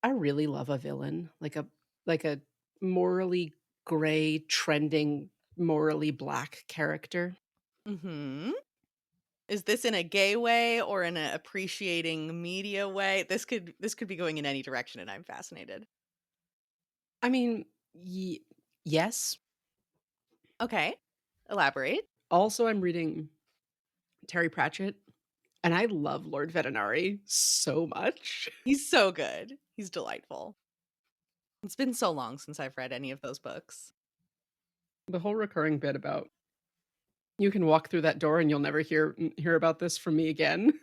I really love a villain, like a morally gray, trending, morally black character. Mhm. Is this in a gay way or in a appreciating media way? This could be going in any direction, and I'm fascinated. I mean, yes. Okay. Elaborate. Also, I'm reading Terry Pratchett, and I love Lord Vetinari so much. He's so good. He's delightful. It's been so long since I've read any of those books. The whole recurring bit about you can walk through that door and you'll never hear about this from me again.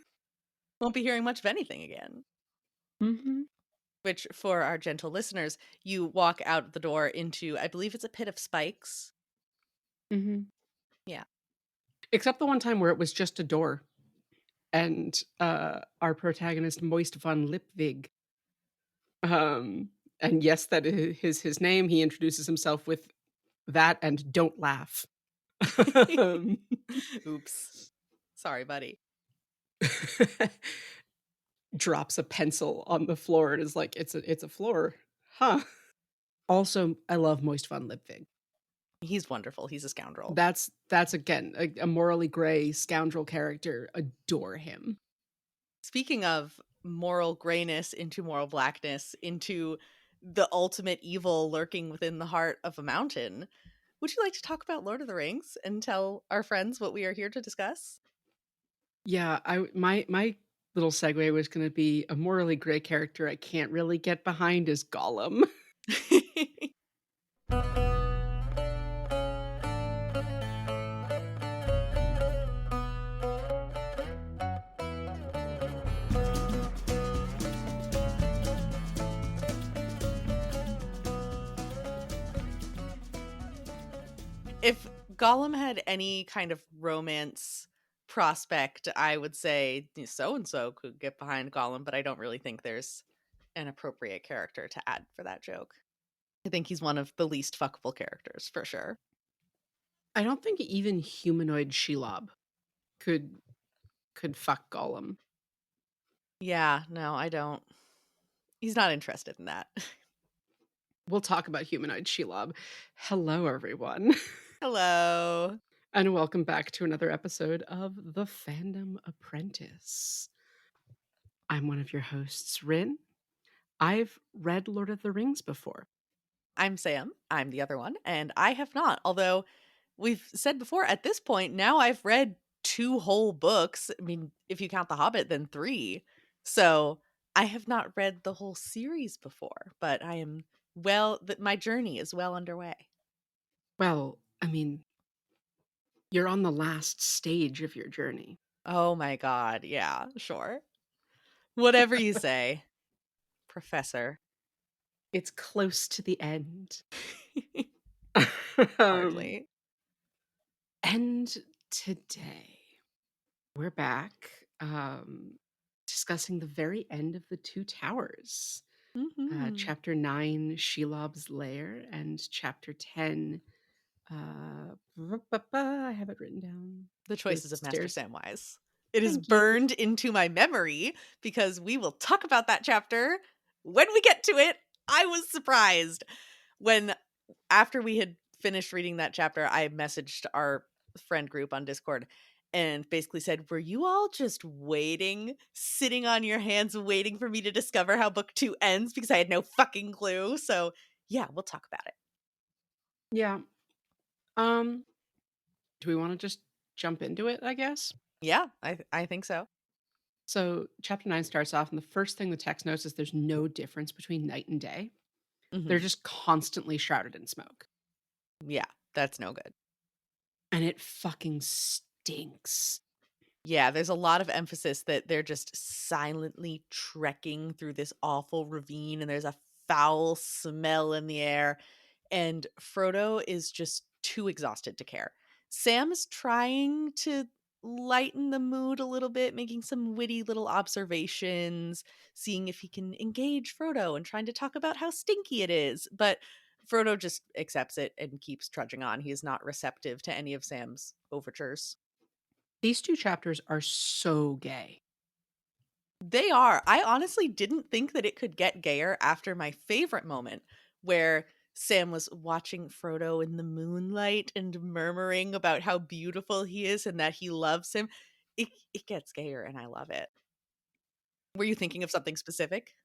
Won't be hearing much of anything again. Mhm. Which, for our gentle listeners, you walk out the door into, I believe it's a pit of spikes. Mhm. Yeah. Except the one time where it was just a door and, our protagonist, Moist von Lipwig, and yes, that is his name. He introduces himself with that and "Don't laugh." Um, Oops. Sorry, buddy. drops a pencil on the floor and is like, "It's a floor, huh?" Also, I love Moist von Lipwig. He's wonderful. He's a scoundrel. That's again, a morally gray scoundrel character. Adore him. Speaking of moral grayness into moral blackness, into the ultimate evil lurking within the heart of a mountain, would you like to talk about Lord of the Rings and tell our friends what we are here to discuss? Yeah, my little segue was gonna be a morally gray character I can't really get behind is Gollum. If Gollum had any kind of romance prospect, I would say so and so could get behind Gollum, but I don't really think there's an appropriate character to add for that joke. I think he's one of the least fuckable characters for sure. I don't think even humanoid Shelob could could fuck Gollum. Yeah, no, I don't. He's not interested in that. We'll talk about humanoid Shelob. Hello, everyone, Hello. and welcome back to another episode of The Fandom Apprentice. I'm one of your hosts, Ryn. I've read Lord of the Rings before. I'm Sam. I'm the other one, and I have not. Although we've said before, at this point, now I've read two whole books. I mean, if you count The Hobbit, then three. So I have not read the whole series before, but I am my journey is well underway. Well, I mean, you're on the last stage of your journey. Oh my God. Yeah, sure. Whatever you say, Professor. It's close to the end. Um, Hardly. and today we're back, discussing the very end of The Two Towers, Hmm. chapter 9, Shelob's Lair, and chapter 10, I have it written down. The The choices of Master stairs. Samwise. It is Thank you. burned into my memory because we will talk about that chapter when we get to it. I was surprised when, after we had finished reading that chapter, I messaged our friend group on Discord and basically said, "Were you all just waiting, sitting on your hands, waiting for me to discover how book two ends? Because I had no fucking clue." So, yeah, we'll talk about it. Yeah. Um, do we want to just jump into it, I guess? Yeah, I think so. So, chapter 9 starts off, and the first thing the text notes is there's no difference between night and day. They're Hmm. just constantly shrouded in smoke. Yeah, that's no good. And it fucking stinks. Yeah, there's a lot of emphasis that they're just silently trekking through this awful ravine and there's a foul smell in the air, and Frodo is just too exhausted to care. Sam is trying to lighten the mood a little bit, making some witty little observations, seeing if he can engage Frodo and trying to talk about how stinky it is, but Frodo just accepts it and keeps trudging on. He is not receptive to any of Sam's overtures. These two chapters are so gay. They are. I honestly didn't think that it could get gayer after my favorite moment where Sam was watching Frodo in the moonlight and murmuring about how beautiful he is and that he loves him. It gets gayer and I love it. Were you thinking of something specific?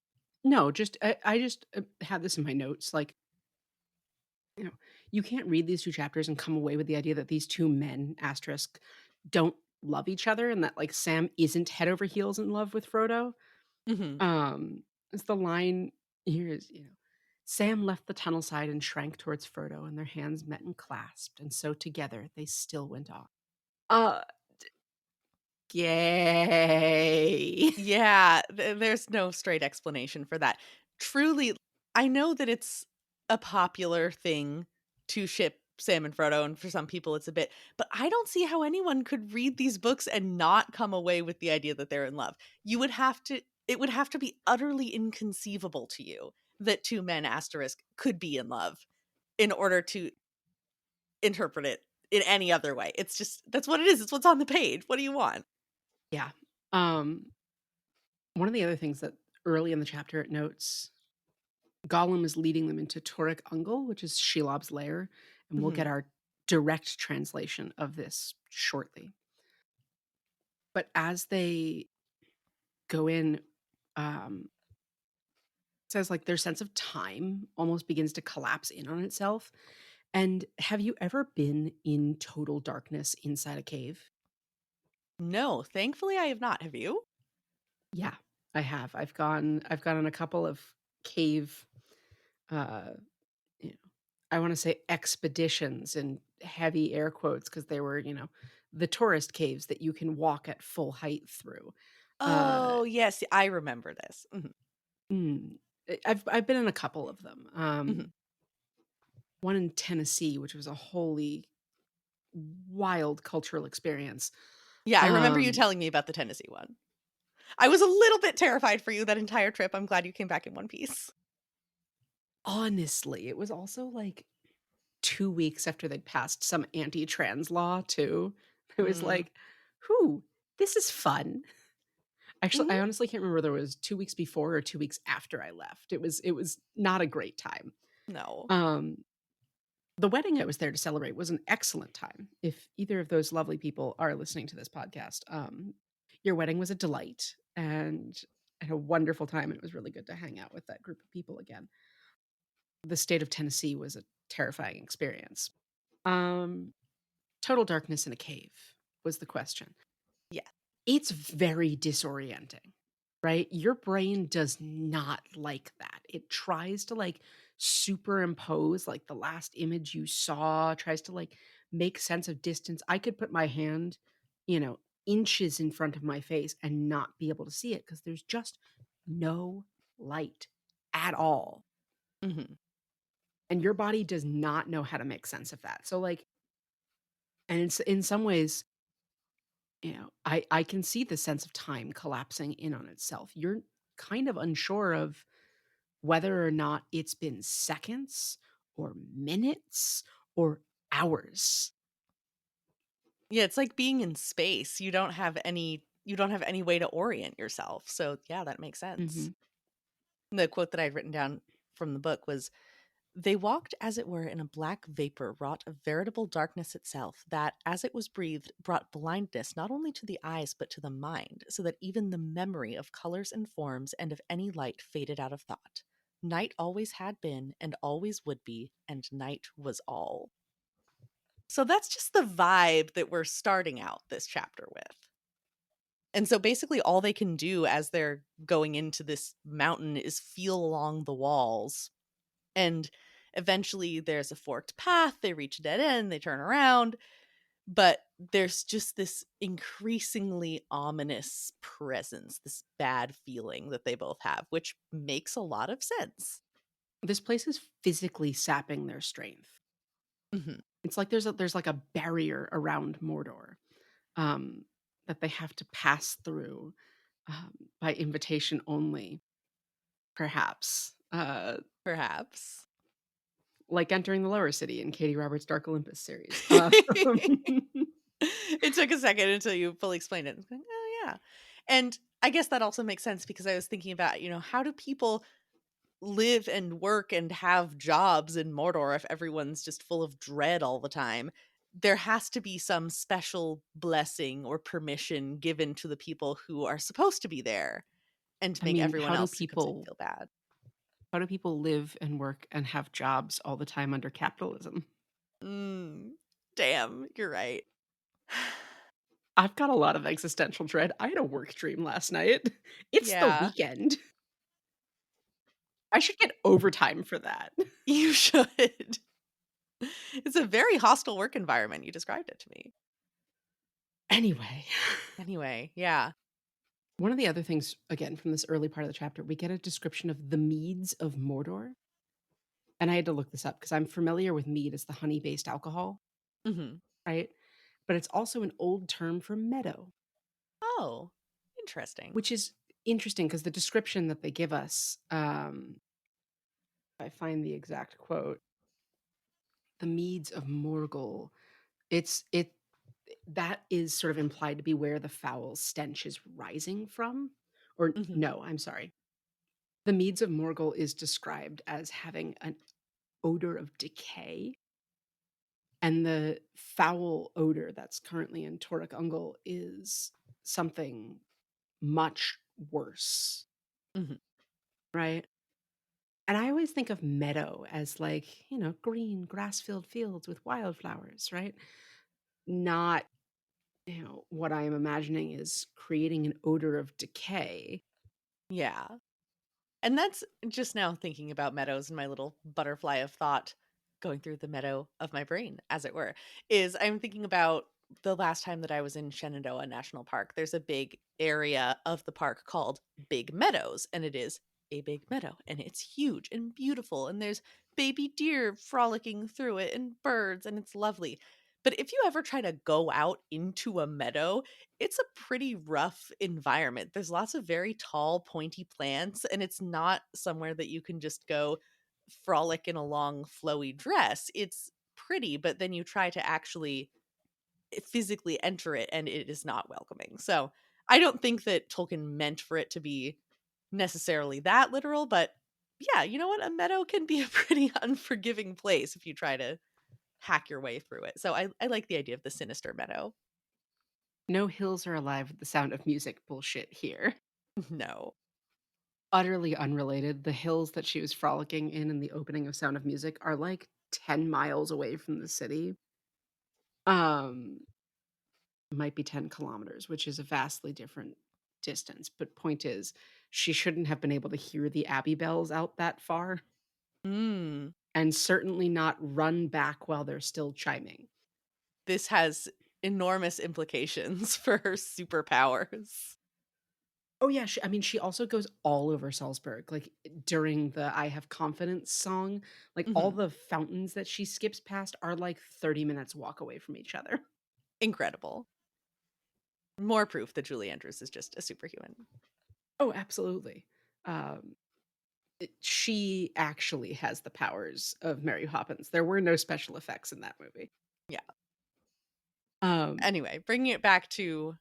No, just I just, had this in my notes, like, you know, you can't read these 2 chapters and come away with the idea that these 2 men, asterisk, don't love each other and that, like, Sam isn't head over heels in love with Frodo. Mhm. It's the line here is, "Sam left the tunnel side and shrank towards Frodo, and their hands met and clasped, and so together they still went on." Uh, Yay. Yeah, there's no straight explanation for that. Truly, I know that it's a popular thing to ship Sam and Frodo, and for some people it's a bit, but I don't see how anyone could read these books and not come away with the idea that they're in love. You would have to it would have to be utterly inconceivable to you that two men asterisk could be in love in order to interpret it in any other way. It's just that's what it is. It's what's on the page. What do you want? Yeah. Um, One of the other things that early in the chapter it notes, Gollum is leading them into Toruk Ungol, which is Shelob's lair, and we'll get Mhm. our direct translation of this shortly. But as they go in, it says like their sense of time almost begins to collapse in on itself. And have you ever been in total darkness inside a cave? No, thankfully I have not. Have you? Yeah, I have. I've gone on a couple of cave uh you know, I want to say expeditions in heavy air quotes because they were, the tourist caves that you can walk at full height through. Uh, Oh, yes, I remember this. Mhm, mm, I've been in a couple of them. mhm. One in Tennessee, which was a wholly wild cultural experience. Yeah, I remember you Um, telling me about the Tennessee one. I was a little bit terrified for you that entire trip. I'm glad you came back in one piece. Honestly, it was also like 2 weeks after they'd passed some anti-trans law too. It was Mm, like, "Whoo, this is fun." Actually, I mhm. honestly can't remember whether it was 2 weeks before or 2 weeks after I left. It was not a great time. No. Um, the wedding I was there to celebrate was an excellent time. If either of those lovely people are listening to this podcast, your wedding was a delight, and I had a wonderful time, and it was really good to hang out with that group of people again. The state of Tennessee was a terrifying experience. Um, Total darkness in a cave was the question. Yeah. It's very disorienting, right? Your brain does not like that. It tries to like superimpose like the last image you saw, tries to like make sense of distance. I could put my hand, inches in front of my face and not be able to see it because there's just no light at all. Mhm. And your body does not know how to make sense of that. So like, and it's in some ways, I can see the sense of time collapsing in on itself. You're kind of unsure of whether or not it's been seconds or minutes or hours. Yeah, it's like being in space. You don't have any way to orient yourself. So, yeah, that makes sense. Mhm. The quote that I'd written down from the book was, "They walked as it were in a black vapor wrought of veritable darkness itself, that, as it was breathed, brought blindness not only to the eyes but to the mind, so that even the memory of colors and forms and of any light faded out of thought. Night always had been, and always would be, and night was all." So that's just the vibe that we're starting out this chapter with. And so basically all they can do as they're going into this mountain is feel along the walls. And eventually there's a forked path, they reach a dead end, they turn around, but there's just this increasingly ominous presence, this bad feeling that they both have, which makes a lot of sense. This place is physically sapping their strength. Mhm. It's like there's like a barrier around Mordor, um, that they have to pass through, by invitation only, perhaps, Perhaps. like entering the Lower City in Katie Roberts' Dark Olympus series. It took a second until you fully explained it. It's like, oh yeah. And I guess that also makes sense because I was thinking about, how do people live and work and have jobs in Mordor if everyone's just full of dread all the time? There has to be some special blessing or permission given to the people who are supposed to be there and to I make mean, everyone else who comes in feel bad. how do people live and work and have jobs all the time under capitalism? Mm, damn, you're right. I've got a lot of existential dread. I had a work dream last night. It's the Yeah, weekend. I should get overtime for that. you should. It's a very hostile work environment. You described it to me. Anyway, Anyway, yeah. one of the other things, again, from this early part of the chapter, we get a description of the meads of Mordor. And I had to look this up because I'm familiar with mead as the honey-based alcohol, Mhm. right? But it's also an old term for meadow, Oh, interesting. which is interesting because the description that they give us, if I find the exact quote, the meads of Morgul, it that is sort of implied to be where the foul stench is rising from. Or Mhm, no, I'm sorry. The meads of Morgul is described as having an odor of decay. And the foul odor that's currently in Toruk Ungol is something much worse, mhm. right? And I always think of meadow as like, green grass-filled fields with wildflowers, right? Not, what I am imagining is creating an odor of decay. Yeah. And that's just now thinking about meadows and my little butterfly of thought going through the meadow of my brain, as it were, is I'm thinking about the last time that I was in Shenandoah National Park. There's a big area of the park called Big Meadows, and it is a big meadow, and it's huge and beautiful, and there's baby deer frolicking through it and birds, and it's lovely. But if you ever try to go out into a meadow, it's a pretty rough environment. There's lots of very tall, pointy plants, and it's not somewhere that you can just go frolic in a long, flowy dress. It's pretty, but then you try to actually physically enter it, and it is not welcoming. So I don't think that Tolkien meant for it to be necessarily that literal, but yeah, you know what? A meadow can be a pretty unforgiving place if you try to hack your way through it. So I like the idea of the sinister meadow. No hills are alive with the sound of music bullshit here. No. Utterly unrelated, the hills that she was frolicking in the opening of Sound of Music are like 10 miles away from the city. Um, might be 10 kilometers, which is a vastly different distance. But point is, she shouldn't have been able to hear the Abbey bells out that far, Mm. and certainly not run back while they're still chiming. This has enormous implications for her superpowers. Oh yeah, I mean, she also goes all over Salzburg. Like during the "I Have Confidence" song, like all Mhm. the fountains that she skips past are like 30 minutes walk away from each other. Incredible. More proof that Julie Andrews is just a superhuman. Oh, absolutely. Um, she actually has the powers of Mary Poppins. There were no special effects in that movie. Yeah. Um, Anyway, bringing it back to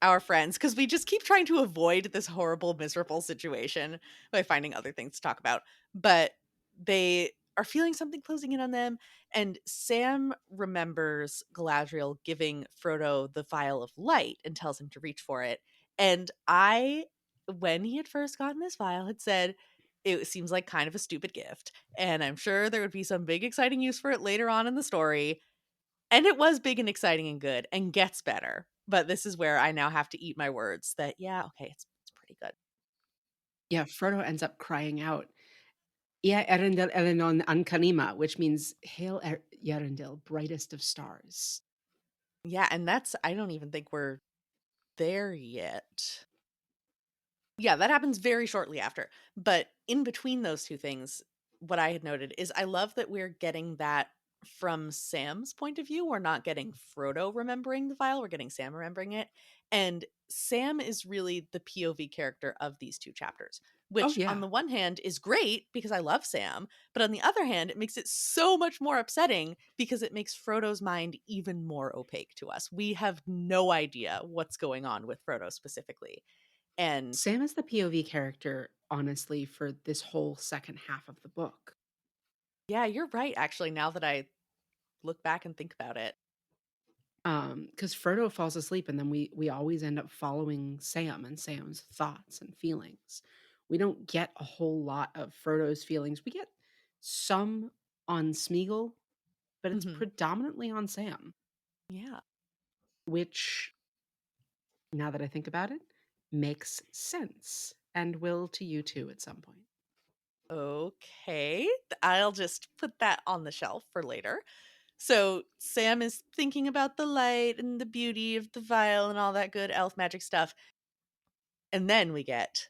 our friends, because we just keep trying to avoid this horrible, miserable situation by finding other things to talk about. But they are feeling something closing in on them, and Sam remembers Galadriel giving Frodo the vial of light and tells him to reach for it. And I, when he had first gotten this vial, had said, it seems like kind of a stupid gift. And I'm sure there would be some big, exciting use for it later on in the story, and it was big and exciting and good and gets better. But this is where I now have to eat my words that, yeah, okay, it's pretty good. yeah, Frodo ends up crying out, "Ia Erindil Elenon Ankanima," which means "Hail, Eärendil, brightest of stars." Yeah, and that's I don't even think we're there yet. Yeah, that happens very shortly after. But in between those two things, what I had noted is I love that we're getting that from Sam's point of view. We're not getting Frodo remembering the vial, we're getting Sam remembering it. And Sam is really the POV character of these two chapters, Oh, which on yeah. the one hand is great because I love Sam, but on the other hand, it makes it so much more upsetting because it makes Frodo's mind even more opaque to us. We have no idea what's going on with Frodo specifically. And Sam is the POV character, honestly, for this whole second half of the book. yeah, you're right, actually, now that I look back and think about it. Because Frodo falls asleep, and then we always end up following Sam and Sam's thoughts and feelings. We don't get a whole lot of Frodo's feelings. We get some on Smeagol, but it's Mhm. predominantly on Sam, Yeah. which, now that I think about it, makes sense and will to you too at some point. Okay. I'll just put that on the shelf for later. So Sam is thinking about the light and the beauty of the vial and all that good elf magic stuff. And then we get,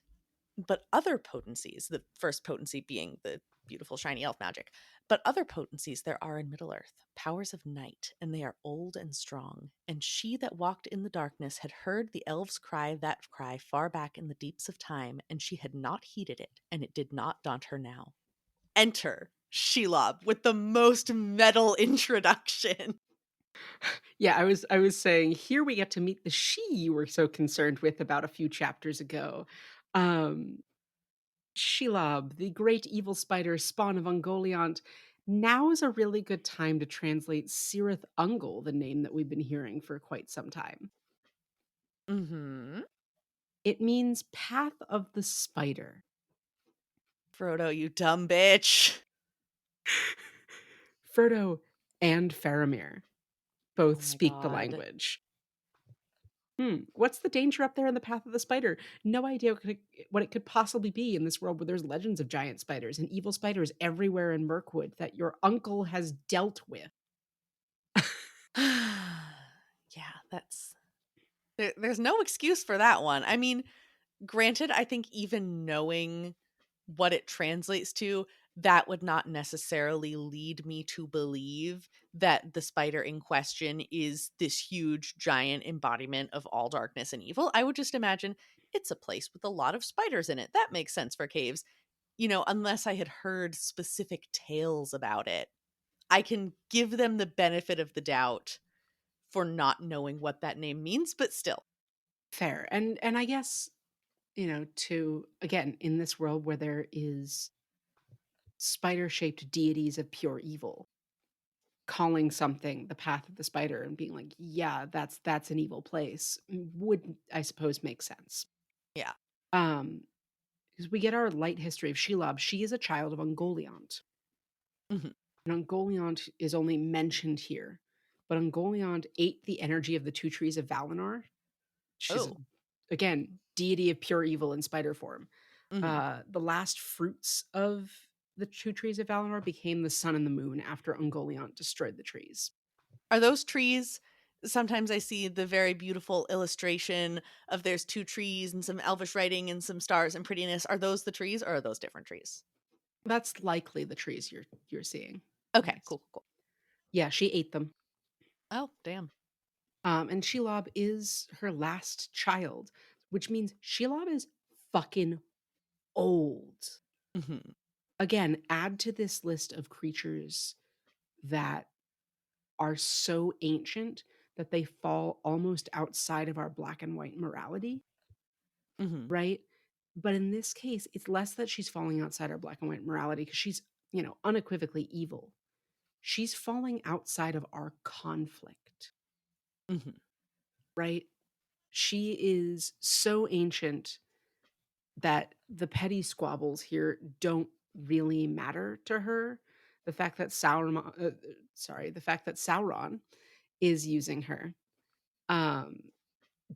but other potencies, the first potency being the beautiful shiny elf magic, but other potencies there are in Middle Earth, powers of night, and they are old and strong. And she that walked in the darkness had heard the elves cry that cry far back in the deeps of time, and she had not heeded it, and it did not daunt her now. Enter Shelob with the most metal introduction. Yeah, I was saying here we get to meet the she you were so concerned with about a few chapters ago. Um Shelob, the great evil spider spawn of Ungoliant. Now is a really good time to translate Cirith Ungol, the name that we've been hearing for quite some time. Mm-hmm. It means path of the spider. Frodo, you dumb bitch. Frodo and Faramir Oh both my speak the god. language. What's the danger up there in the path of the spider? No idea what it could possibly be in this world where there's legends of giant spiders and evil spiders everywhere in Mirkwood that your uncle has dealt with. Yeah, there's no excuse for that one. I mean, granted, I think even knowing what it translates to, that would not necessarily lead me to believe that the spider in question is this huge, giant embodiment of all darkness and evil. I would just imagine it's a place with a lot of spiders in it. That makes sense for caves. Unless I had heard specific tales about it, I can give them the benefit of the doubt for not knowing what that name means, but still. Fair. And I guess, to again, in this world where there is spider-shaped deities of pure evil, calling something the path of the spider and being like, yeah, that's an evil place would, I suppose, make sense. Yeah. Um, because we get our light history of Shelob. She is a child of Ungoliant. Mhm. And Ungoliant is only mentioned here. But Ungoliant ate the energy of the two trees of Valinor. She's, Oh. again, deity of pure evil in spider form. Mhm. The last fruits of the two trees of Valinor became the sun and the moon after Ungoliant destroyed the trees. Are those trees sometimes I see the very beautiful illustration of there's 2 trees and some elvish writing and some stars and prettiness. Are those the trees or are those different trees? That's likely the trees you're seeing. Okay, Yes. cool, cool, cool. Yeah, she ate them. Oh, damn. And Shelob is her last child, which means Shelob is fucking old. Mhm. Again, add to this list of creatures that are so ancient that they fall almost outside of our black and white morality, Mhm. right? But in this case, it's less that she's falling outside our black and white morality because she's, unequivocally evil. She's falling outside of our conflict, Mhm. right? She is so ancient that the petty squabbles here don't really matter to her. The fact that the fact that Sauron is using her um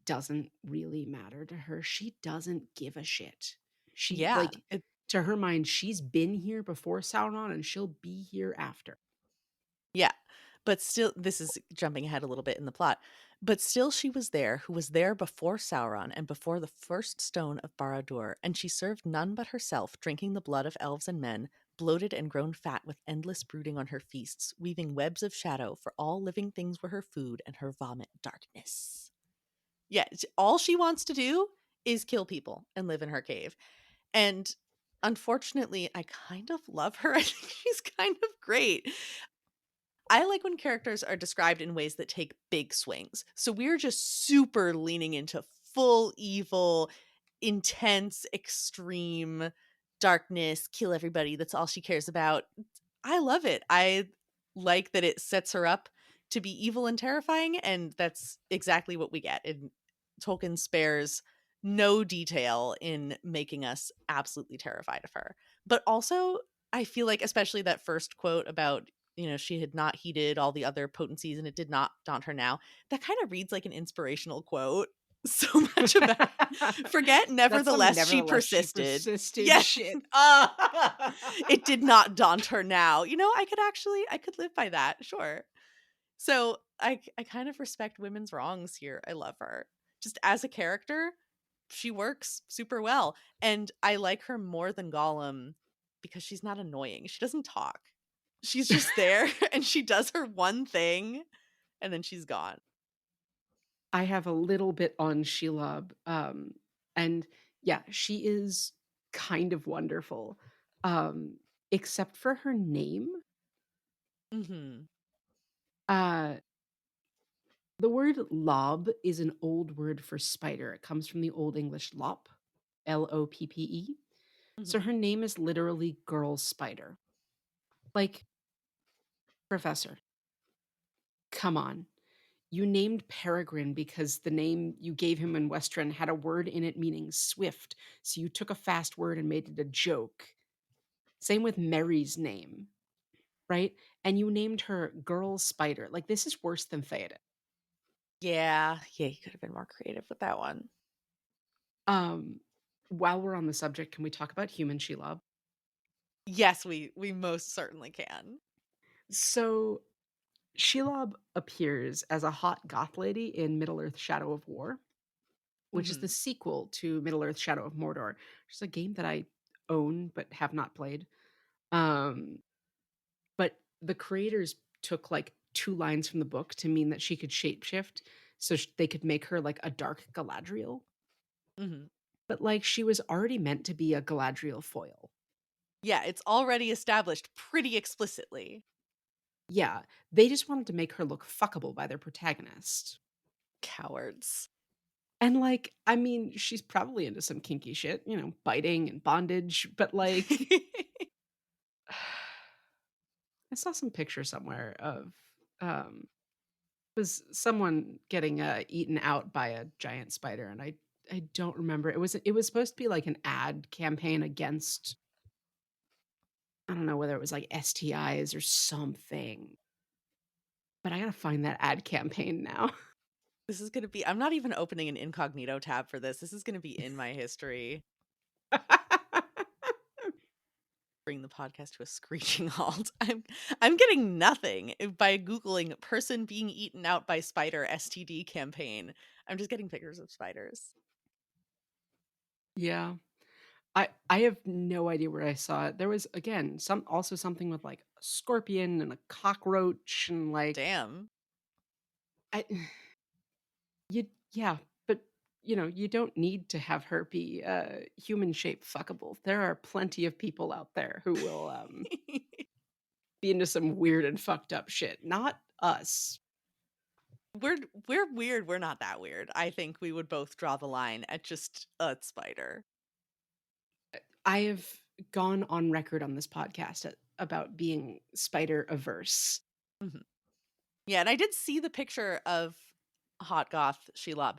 doesn't really matter to her. She doesn't give a shit. She Yeah. like to her mind, she's been here before Sauron and she'll be here after. Yeah. But still, this is jumping ahead a little bit in the plot. But still, she was there, who was there before Sauron and before the first stone of Barad-dûr, and she served none but herself, drinking the blood of elves and men, bloated and grown fat with endless brooding on her feasts, weaving webs of shadow, for all living things were her food, and her vomit darkness. Yeah, all she wants to do is kill people and live in her cave. And unfortunately, I kind of love her. I think she's kind of great. I like when characters are described in ways that take big swings. So we're just super leaning into full evil, intense, extreme darkness, kill everybody, that's all she cares about. I love it. I like that it sets her up to be evil and terrifying, and that's exactly what we get. And Tolkien spares no detail in making us absolutely terrified of her. But also, I feel like, especially that first quote about, she had not heeded all the other potencies and it did not daunt her now, that kind of reads like an inspirational quote. So much about forget, That's some nevertheless, she nevertheless she persisted. persisted Yes. shit. It did not daunt her now. I could live by that, sure. So I kind of respect women's wrongs here. I love her. Just as a character, she works super well. And I like her more than Gollum because she's not annoying. She doesn't talk. She's just there and she does her one thing and then she's gone. I have a little bit on Shelob, and yeah, she is kind of wonderful, um, except for her name. Mhm. Uh, the word lob is an old word for spider. It comes from the Old English lop, Loppe. So Mhm. her name is literally girl spider. Like, professor, come on. You named Peregrine because the name you gave him in Western had a word in it meaning swift. So you took a fast word and made it a joke. Same with Mary's name, right? And you named her Girl Spider. Like, this is worse than Theoden. Yeah. Yeah, you could have been more creative with that one. Um, while we're on the subject, can we talk about human Shelob? Yes, we most certainly can. So Shelob appears as a hot goth lady in Middle Earth Shadow of War, which is the Mhm. sequel to Middle Earth Shadow of Mordor, which is a game that I own but have not played. Um, but the creators took like two lines from the book to mean that she could shapeshift, so they could make her like a dark Galadriel. Mhm. But like she was already meant to be a Galadriel foil. Yeah, it's already established pretty explicitly. Yeah, they just wanted to make her look fuckable by their protagonist. Cowards. And like, I mean, she's probably into some kinky shit, biting and bondage, but like I saw some picture somewhere of um was someone getting eaten out by a giant spider, and I don't remember. It was supposed to be like an ad campaign against, I don't know whether it was like STIs or something. But I gotta find that ad campaign now. This is gonna be I'm not even opening an incognito tab for this. This is gonna be in my history. Bring the podcast to a screeching halt. I'm getting nothing by Googling person being eaten out by spider STD campaign. I'm just getting pictures of spiders. Yeah. I have no idea where I saw it. There was again something with like a scorpion and a cockroach and like Damn. I you yeah, but you don't need to have her be human shaped fuckable. There are plenty of people out there who will be into some weird and fucked up shit. Not us. we're we're weird. We're not that weird. I think we would both draw the line at just a spider. I have gone on record on this podcast about being spider averse. Mhm. Yeah, and I did see the picture of Hot Goth Shelob,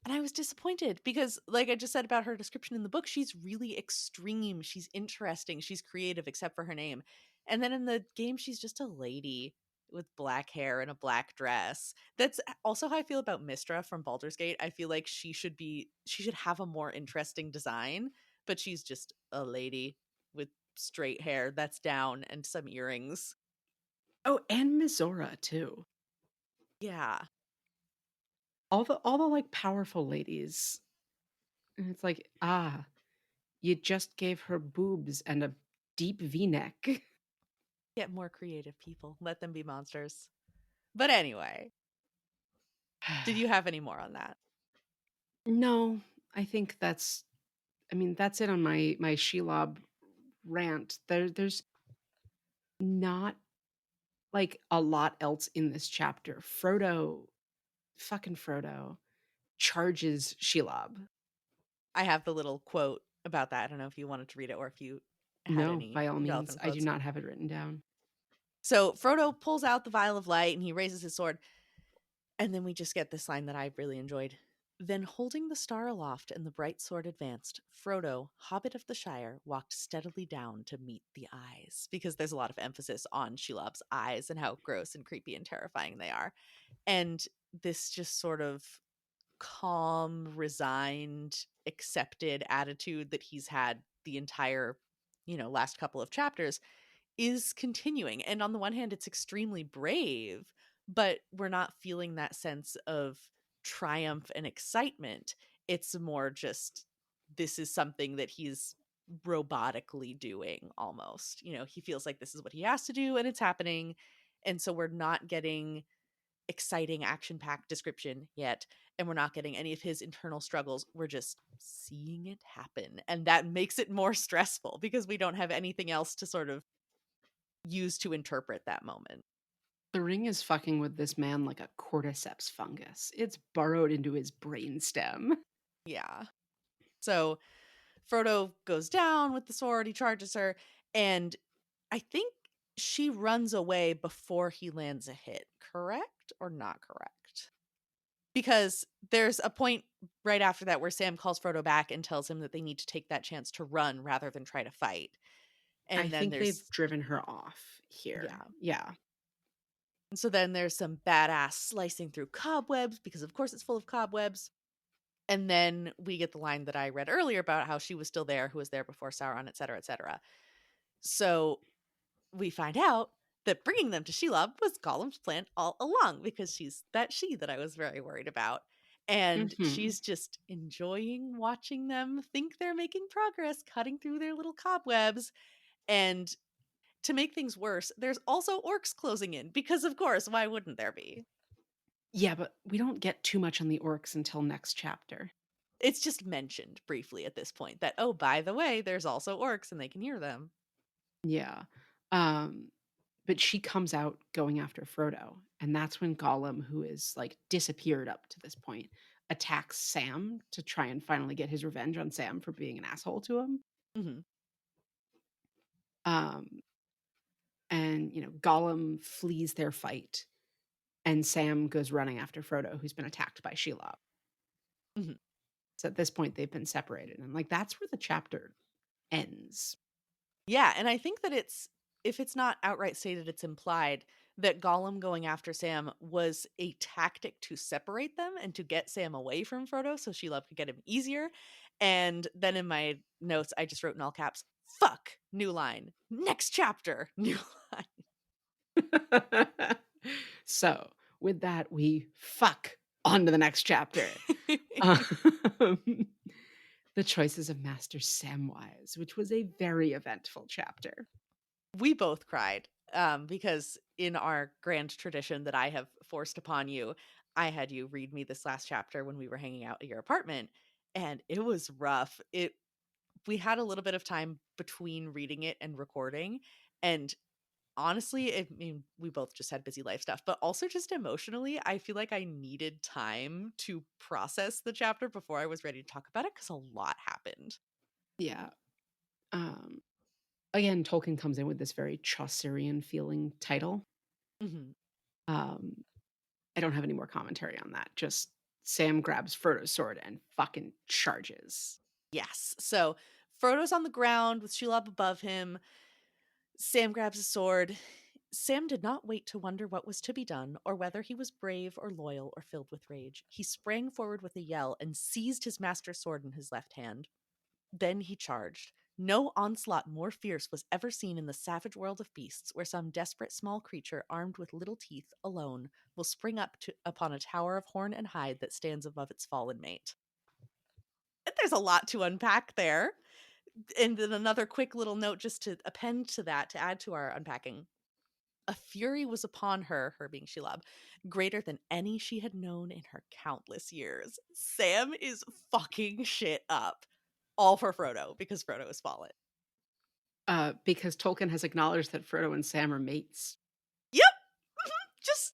and I was disappointed because, like I just said about her description in the book, she's really extreme. She's interesting. She's creative, except for her name. And then in the game, she's just a lady with black hair and a black dress. That's also how I feel about Mistra from Baldur's Gate. I feel like she should have a more interesting design, but she's just a lady with straight hair that's down and some earrings. Oh, and Mizora too. Yeah. All the like powerful ladies. And it's like, you just gave her boobs and a deep V-neck. Get more creative people. Let them be monsters. But anyway, did you have any more on that? No, I think that's it on my Shelob rant. There's not like a lot else in this chapter. Fucking Frodo charges Shelob. I have the little quote about that. I don't know if you wanted to read it or if you had No, any by all means, relevant I do quotes. not have it written down. So Frodo pulls out the vial of light and he raises his sword. And then we just get this line that I really enjoyed. Then, holding the star aloft and the bright sword advanced, Frodo, Hobbit of the Shire, walked steadily down to meet the eyes. Because there's a lot of emphasis on Shelob's eyes and how gross and creepy and terrifying they are. And this just sort of calm, resigned, accepted attitude that he's had the entire, last couple of chapters is continuing. And on the one hand, it's extremely brave, but we're not feeling that sense of triumph and excitement. It's more just this is something that he's robotically doing almost. He feels like this is what he has to do and it's happening. And so we're not getting exciting action packed description yet. And we're not getting any of his internal struggles. We're just seeing it happen. And that makes it more stressful because we don't have anything else to sort of use to interpret that moment. The ring is fucking with this man like a cordyceps fungus. It's burrowed into his brainstem. Yeah. So Frodo goes down with the sword, he charges her, and I think she runs away before he lands a hit. Correct or not correct? Because there's a point right after that where Sam calls Frodo back and tells him that they need to take that chance to run rather than try to fight. I And then think they've there's, driven her off here. yeah. Yeah. And so then there's some badass slicing through cobwebs because, of course, it's full of cobwebs. And then we get the line that I read earlier about how she was still there, who was there before Sauron, et cetera, et cetera. So we find out that bringing them to Shelob was Gollum's plan all along because she's that she that I was very worried about. And Mhm. she's just enjoying watching them think they're making progress, cutting through their little cobwebs. And to make things worse, there's also orcs closing in because, of course, why wouldn't there be? Yeah, but we don't get too much on the orcs until next chapter. It's just mentioned briefly at this point that, oh, by the way, there's also orcs and they can hear them. Yeah. Um, but she comes out going after Frodo, and that's when Gollum, who is like disappeared up to this point, attacks Sam to try and finally get his revenge on Sam for being an asshole to him. Hmm. Um, and Gollum flees their fight, and Sam goes running after Frodo, who's been attacked by Shelob. Hmm. So at this point, they've been separated, and like that's where the chapter ends. Yeah, and I think that if it's not outright stated, it's implied that Gollum going after Sam was a tactic to separate them and to get Sam away from Frodo so Shelob could get him easier. And then in my notes, I just wrote in all caps, fuck, new line. Next chapter, new So with that, we fuck on to the next chapter. line. Um, the choices of Master Samwise, which was a very eventful chapter. We both cried because in our grand tradition that I have forced upon you, I had you read me this last chapter when we were hanging out at your apartment, and it was rough. It We had a little bit of time between reading it and recording, and honestly, I mean, we both just had busy life stuff, but also just emotionally, I feel like I needed time to process the chapter before I was ready to talk about it because a lot happened. Yeah. Um, Again, Tolkien comes in with this very Chaucerian feeling title. Mhm. Um, I don't have any more commentary on that. Just Sam grabs Frodo's sword and fucking charges. Yes. So Frodo's on the ground with Shelob above him. Sam grabs a sword. Sam did not wait to wonder what was to be done, or whether he was brave or loyal or filled with rage. He sprang forward with a yell and seized his master's sword in his left hand. Then he charged. No onslaught more fierce was ever seen in the savage world of beasts, where some desperate small creature armed with little teeth alone will spring upon a tower of horn and hide that stands above its fallen mate. There's a lot to unpack there. And then another quick little note just to append to that, to add to our unpacking. A fury was upon her, her being Shelob, greater than any she had known in her countless years. Sam is fucking shit up. All for Frodo, because Frodo has fallen. Because Tolkien has acknowledged that Frodo and Sam are mates. Yep. Just,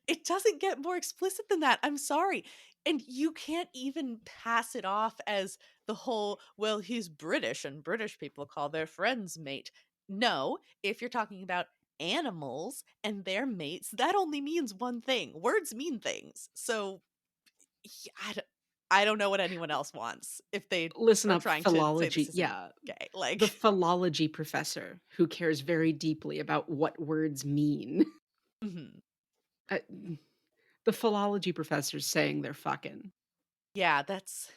it doesn't get more explicit than that. I'm sorry. And you can't even pass it off as the whole, well, he's British and British people call their friends mate. No, if you're talking about animals and their mates, that only means one thing. Words mean things. So I don't know what anyone else wants if they Listen are up, trying to say this philology. isn't Yeah, gay. the Like, philology professor who cares very deeply about what words mean. mhm. Uh, the philology professor's saying they're fucking. Yeah, that's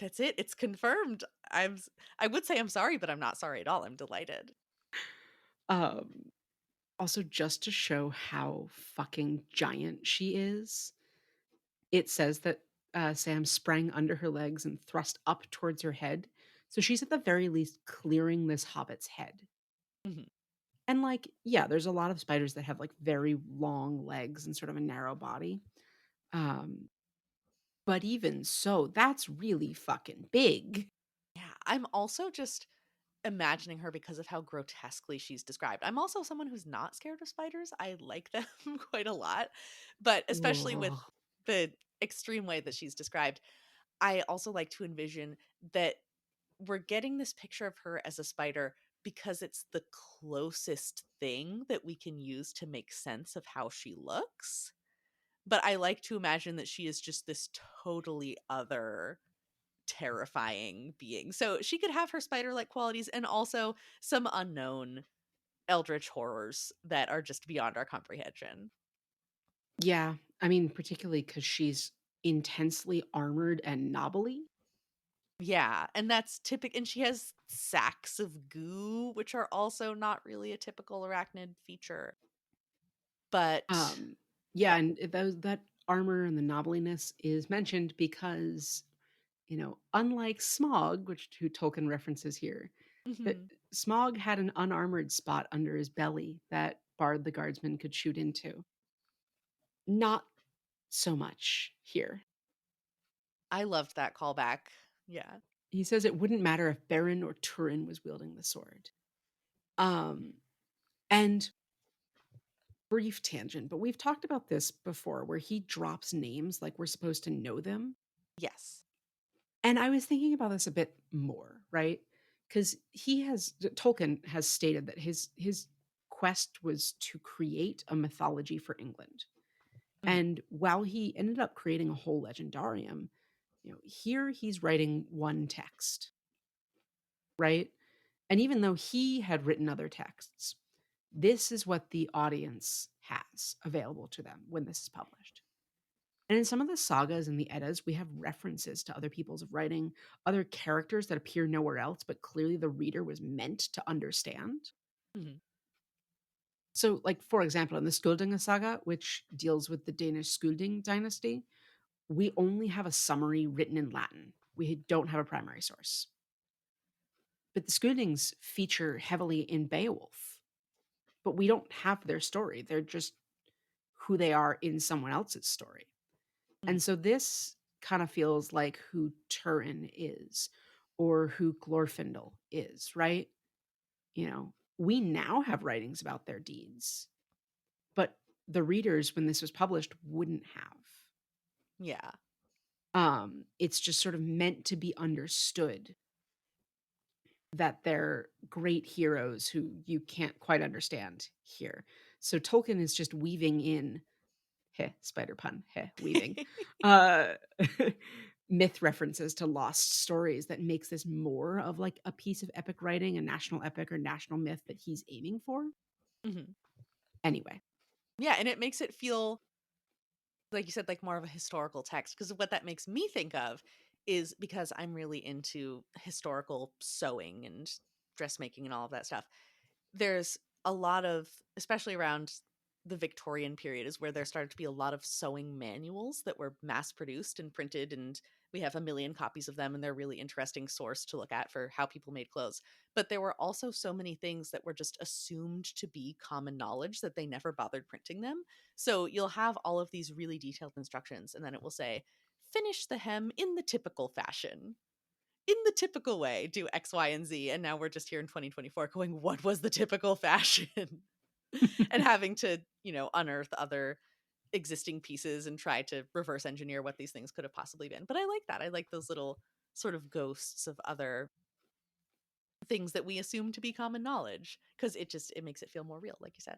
it. It's confirmed. I would say I'm sorry, but I'm not sorry at all. I'm delighted. Um, Also, just to show how fucking giant she is, it says that Sam sprang under her legs and thrust up towards her head. So she's at the very least clearing this hobbit's head. Mhm. And like, yeah, there's a lot of spiders that have like very long legs and sort of a narrow body. Um, but even so, that's really fucking big. Yeah, I'm also just imagining her because of how grotesquely she's described. I'm also someone who's not scared of spiders. I like them quite a lot, but especially with Ugh. the extreme way that she's described, I also like to envision that we're getting this picture of her as a spider because it's the closest thing that we can use to make sense of how she looks. But I like to imagine that she is just this totally other terrifying being. So she could have her spider-like qualities and also some unknown eldritch horrors that are just beyond our comprehension. Yeah, I mean, particularly because she's intensely armored and knobbly. Yeah, and that's typical. And she has sacks of goo, which are also not really a typical arachnid feature. But Um, yeah, yeah. and that armor and the knobbliness is mentioned because, unlike Smog, which who Tolkien references here, that Mhm. Smog had an unarmored spot under his belly that Bard the Guardsman could shoot into. Not so much here. I loved that callback. Yeah. He says it wouldn't matter if Beren or Turin was wielding the sword. Um, and brief tangent, but we've talked about this before where he drops names like we're supposed to know them. Yes. And I was thinking about this a bit more, right? Because Tolkien has stated that his quest was to create a mythology for England. Mhm. And while he ended up creating a whole legendarium, here he's writing one text, right? And even though he had written other texts, this is what the audience has available to them when this is published. And in some of the sagas and the Eddas, we have references to other people's writing, other characters that appear nowhere else, but clearly the reader was meant to understand. Mhm. So, like, for example, in the Skuldinga saga, which deals with the Danish Skulding dynasty, we only have a summary written in Latin. We don't have a primary source. But the Skuldings feature heavily in Beowulf, but we don't have their story. They're just who they are in someone else's story. Mhm. And so this kind of feels like who Turin is or who Glorfindel is, right? We now have writings about their deeds, but the readers, when this was published, wouldn't have. Yeah. It's just sort of meant to be understood that they're great heroes who you can't quite understand here. So Tolkien is just weaving in heh, spider pun, heh, weaving, uh, myth references to lost stories that makes this more of like a piece of epic writing, a national epic or national myth that he's aiming for. Mhm. Anyway, Yeah, and it makes it feel like you said, like more of a historical text. Because what that makes me think of is because I'm really into historical sewing and dressmaking and all of that stuff. There's a lot of, especially around the Victorian period, is where there started to be a lot of sewing manuals that were mass produced and printed, and we have a million copies of them, and they're a really interesting source to look at for how people made clothes. But there were also so many things that were just assumed to be common knowledge that they never bothered printing them. So you'll have all of these really detailed instructions, and then it will say, finish the hem in the typical fashion, in the typical way, do X, Y, and Z. And now we're just here in 2024 going, what was the typical fashion? And having to, unearth other existing pieces and try to reverse engineer what these things could have possibly been. But I like that. I like those little sort of ghosts of other things that we assume to be common knowledge because it makes it feel more real, like you said.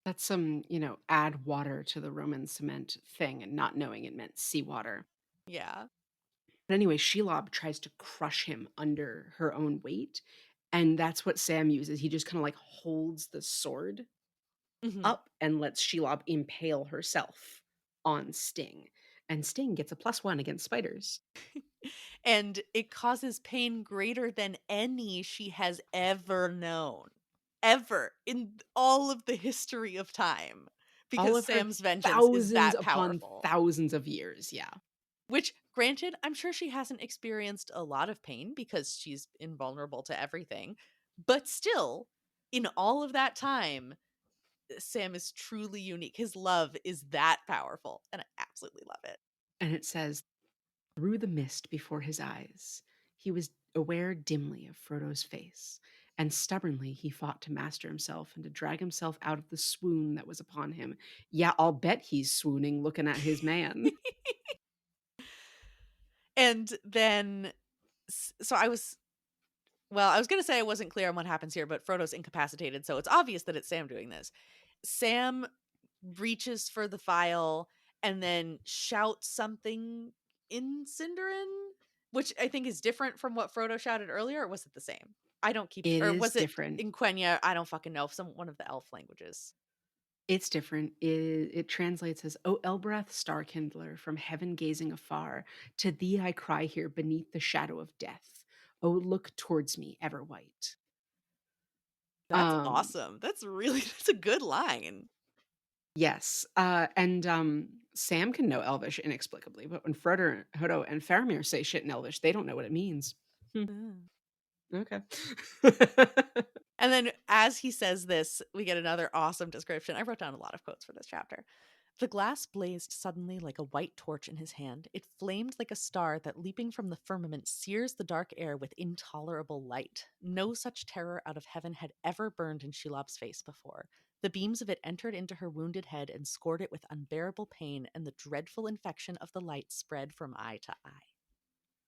That's some, add water to the Roman cement thing and not knowing it meant seawater. Yeah. But anyway, Shelob tries to crush him under her own weight. And that's what Sam uses. He just kind of like holds the sword Mhm. up and lets Shelob impale herself on Sting. And Sting gets a +1 against spiders. And it causes pain greater than any she has ever known. Ever in all of the history of time. All Because of her Sam's vengeance is thousands that upon powerful. thousands of years. Yeah. Which, granted, I'm sure she hasn't experienced a lot of pain because she's invulnerable to everything. But still, in all of that time, Sam is truly unique. His love is that powerful. And I absolutely love it. And it says, through the mist before his eyes, he was aware dimly of Frodo's face, and stubbornly he fought to master himself and to drag himself out of the swoon that was upon him. Yeah, I'll bet he's swooning looking at his man. And then, so I was going to say I wasn't clear on what happens here, but Frodo's incapacitated. So it's obvious that it's Sam doing this. Sam reaches for the file and then shouts something in Sindarin, which I think is different from what Frodo shouted earlier. Or was it the same? I don't keep, It or is was it different. in Quenya? I don't fucking know. One of the elf languages. It's different. It translates as, O Elbrath, Starkindler, from heaven gazing afar, to thee I cry here beneath the shadow of death. Oh, look towards me, ever white. That's Um, awesome. That's a good line. yes. Sam can know Elvish inexplicably, but when Frodo and Faramir say shit in Elvish, they don't know what it means. Hmm, Mm. okay. And then as he says this, we get another awesome description. I wrote down a lot of quotes for this chapter. The glass blazed suddenly like a white torch in his hand. It flamed like a star that, leaping from the firmament, sears the dark air with intolerable light. No such terror out of heaven had ever burned in Shelob's face before. The beams of it entered into her wounded head and scored it with unbearable pain, and the dreadful infection of the light spread from eye to eye.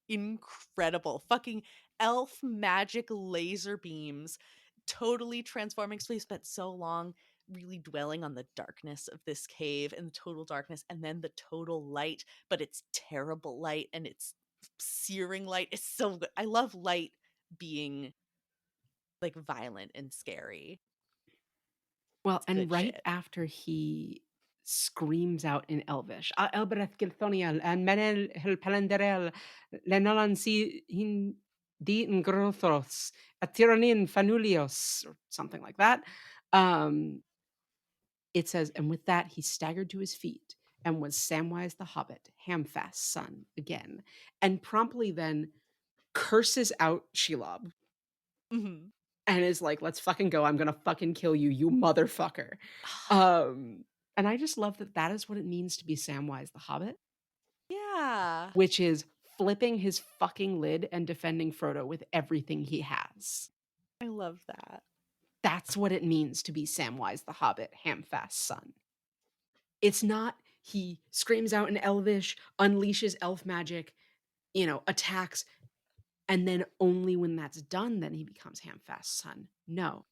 Incredible. Fucking elf magic laser beams totally transforming. So we spent so long really dwelling on the darkness of this cave and the total darkness and then the total light, but it's terrible light and it's searing light. It's so good. I love light being like violent and scary. Well, It's and good right shit. after he screams out in Elvish, "A Elbereth Gilthoniel and Menel Hil Palanderel Lenolan si hin di Ngrothos, a Tyrannin Fanulios," or something like that. Um, it says, and with that he staggered to his feet and was Samwise the Hobbit, Hamfast's son, again, and promptly then curses out Shelob Mhm. and is like, "Let's fucking go. I'm gonna fucking kill you, you motherfucker." Um, and I just love that that is what it means to be Samwise the Hobbit, Yeah. which is flipping his fucking lid and defending Frodo with everything he has. I love that. That's what it means to be Samwise the Hobbit, Hamfast's son. It's not he screams out in Elvish, unleashes elf magic, attacks, and then only when that's done, then he becomes Hamfast's son. No,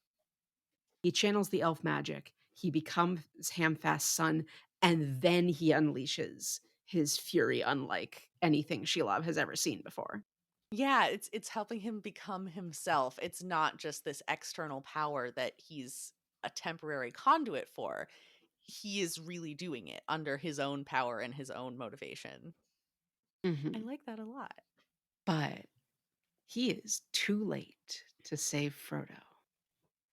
he channels the elf magic, he becomes Hamfast's son, and then he unleashes his fury unlike anything Shelob has ever seen before. Yeah, it's helping him become himself. It's not just this external power that he's a temporary conduit for. He is really doing it under his own power and his own motivation. I Mhm. like that a lot. But he is too late to save Frodo.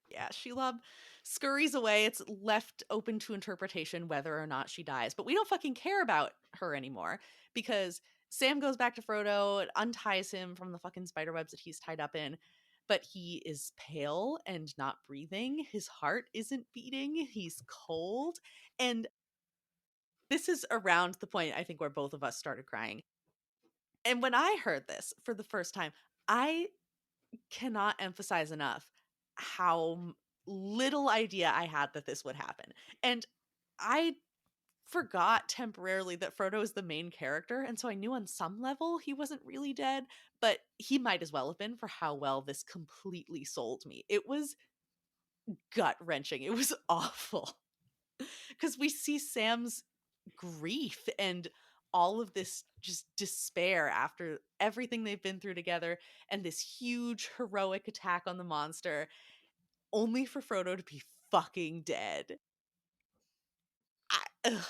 Yeah, Shelob scurries away. It's left open to interpretation whether or not she dies. But we don't fucking care about her anymore because Sam goes back to Frodo, unties him from the fucking spider webs that he's tied up in. But he is pale and not breathing. His heart isn't beating. He's cold. And this is around the point I think where both of us started crying. And when I heard this for the first time, I cannot emphasize enough how little idea I had that this would happen. And I forgot temporarily that Frodo is the main character, and so I knew on some level he wasn't really dead, but he might as well have been for how well this completely sold me. It was gut-wrenching. It was awful. Because we see Sam's grief and all of this just despair after everything they've been through together and this huge heroic attack on the monster, only for Frodo to be fucking dead. Ugh.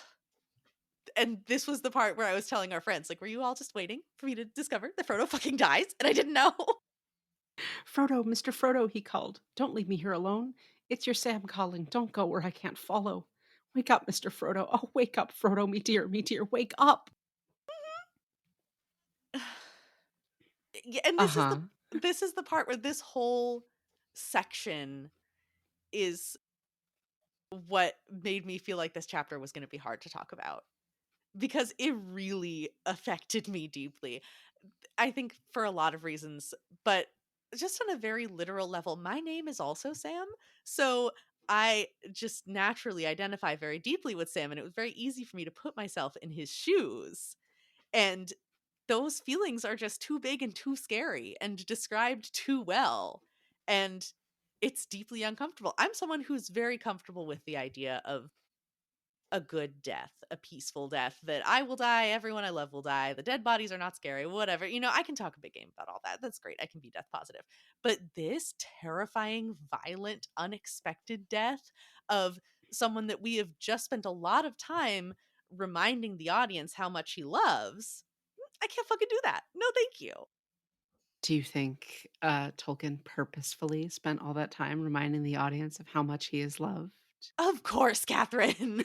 And this was the part where I was telling our friends, like, were you all just waiting for me to discover that Frodo fucking dies? And I didn't know. Frodo, Mr. Frodo, he called. Don't leave me here alone. It's your Sam calling. Don't go where I can't follow. Wake up, Mr. Frodo. Oh, wake up, Frodo, me dear, wake up. Yeah, and Uh huh. this is the part where this whole section is what made me feel like this chapter was going to be hard to talk about because it really affected me deeply. I think for a lot of reasons, but just on a very literal level, my name is also Sam. So I just naturally identify very deeply with Sam, and it was very easy for me to put myself in his shoes. And those feelings are just too big and too scary and described too well. And it's deeply uncomfortable. I'm someone who's very comfortable with the idea of a good death, a peaceful death, that I will die, everyone I love will die, the dead bodies are not scary, whatever. I can talk a big game about all that. That's great. I can be death positive. But this terrifying, violent, unexpected death of someone that we have just spent a lot of time reminding the audience how much he loves, I can't fucking do that. No, thank you. Do you think Tolkien purposefully spent all that time reminding the audience of how much he is loved? Of course, Catherine.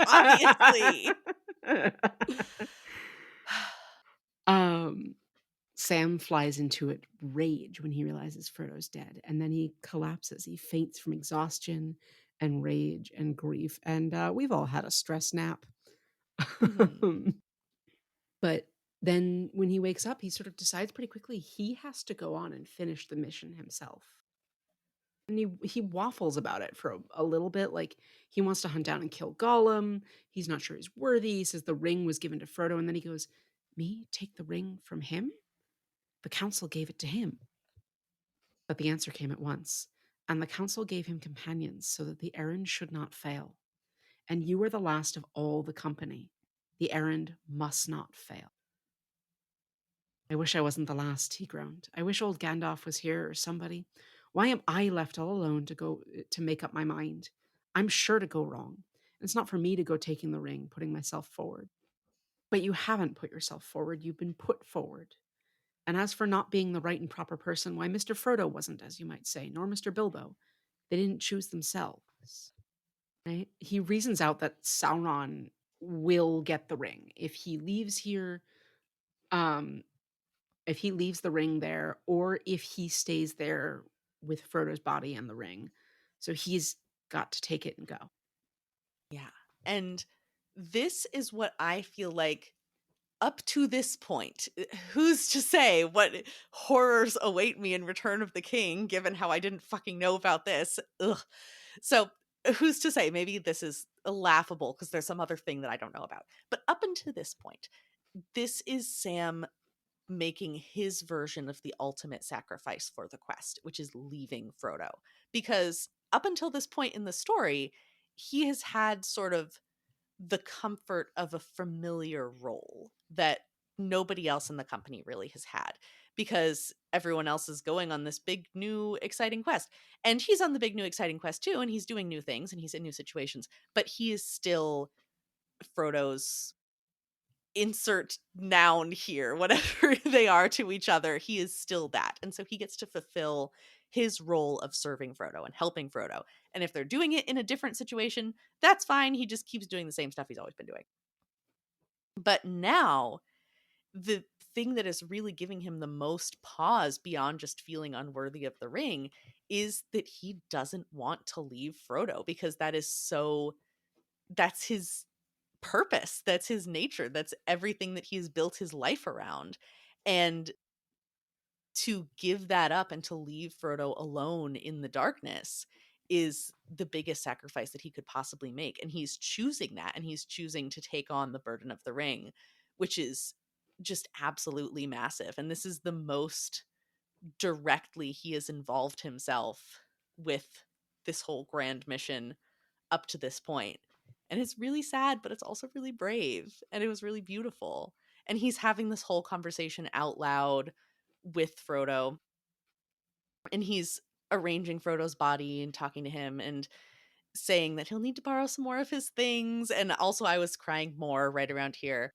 Obviously. um, Sam flies into it rage when he realizes Frodo's dead, and then he collapses. He faints from exhaustion and rage and grief. And we've all had a stress nap. Mhm. But then when he wakes up, he sort of decides pretty quickly he has to go on and finish the mission himself. And he waffles about it for a little bit. Like, he wants to hunt down and kill Gollum. He's not sure he's worthy. He says the ring was given to Frodo, and then he goes, "Me take the ring from him? The council gave it to him." But the answer came at once. "And the council gave him companions so that the errand should not fail. And you are the last of all the company. The errand must not fail." "I wish I wasn't the last," he groaned. "I wish old Gandalf was here or somebody. Why am I left all alone to make up my mind? I'm sure to go wrong. It's not for me to go taking the ring, putting myself forward. But you haven't put yourself forward, you've been put forward. And as for not being the right and proper person, why, Mr. Frodo wasn't, as you might say, nor Mr. Bilbo. They didn't choose themselves." Right? He reasons out that Sauron will get the ring. Um, if he leaves the ring there, or if he stays there with Frodo's body and the ring. So he's got to take it and go. Yeah. And this is what I feel like up to this point, who's to say what horrors await me in Return of the King, given how I didn't fucking know about this? Ugh. So, who's to say? Maybe this is laughable because there's some other thing that I don't know about. But up until this point, this is Sam making his version of the ultimate sacrifice for the quest, which is leaving Frodo. Because up until this point in the story, he has had sort of the comfort of a familiar role that nobody else in the company really has had because everyone else is going on this big new exciting quest, and he's on the big new exciting quest too, and he's doing new things and he's in new situations, but he is still Frodo's insert noun here, whatever they are to each other. He is still that, and so he gets to fulfill his role of serving Frodo and helping Frodo. And if they're doing it in a different situation, that's fine. He just keeps doing the same stuff he's always been doing. But now, the thing that is really giving him the most pause beyond just feeling unworthy of the ring is that he doesn't want to leave Frodo, because that's his purpose, that's his nature, that's everything that he's built his life around. And to give that up and to leave Frodo alone in the darkness is the biggest sacrifice that he could possibly make. And he's choosing that, and he's choosing to take on the burden of the ring, which is just absolutely massive. And this is the most directly he has involved himself with this whole grand mission up to this point. And it's really sad, but it's also really brave. And it was really beautiful. And he's having this whole conversation out loud with Frodo. And he's arranging Frodo's body and talking to him and saying that he'll need to borrow some more of his things. And also, I was crying more right around here.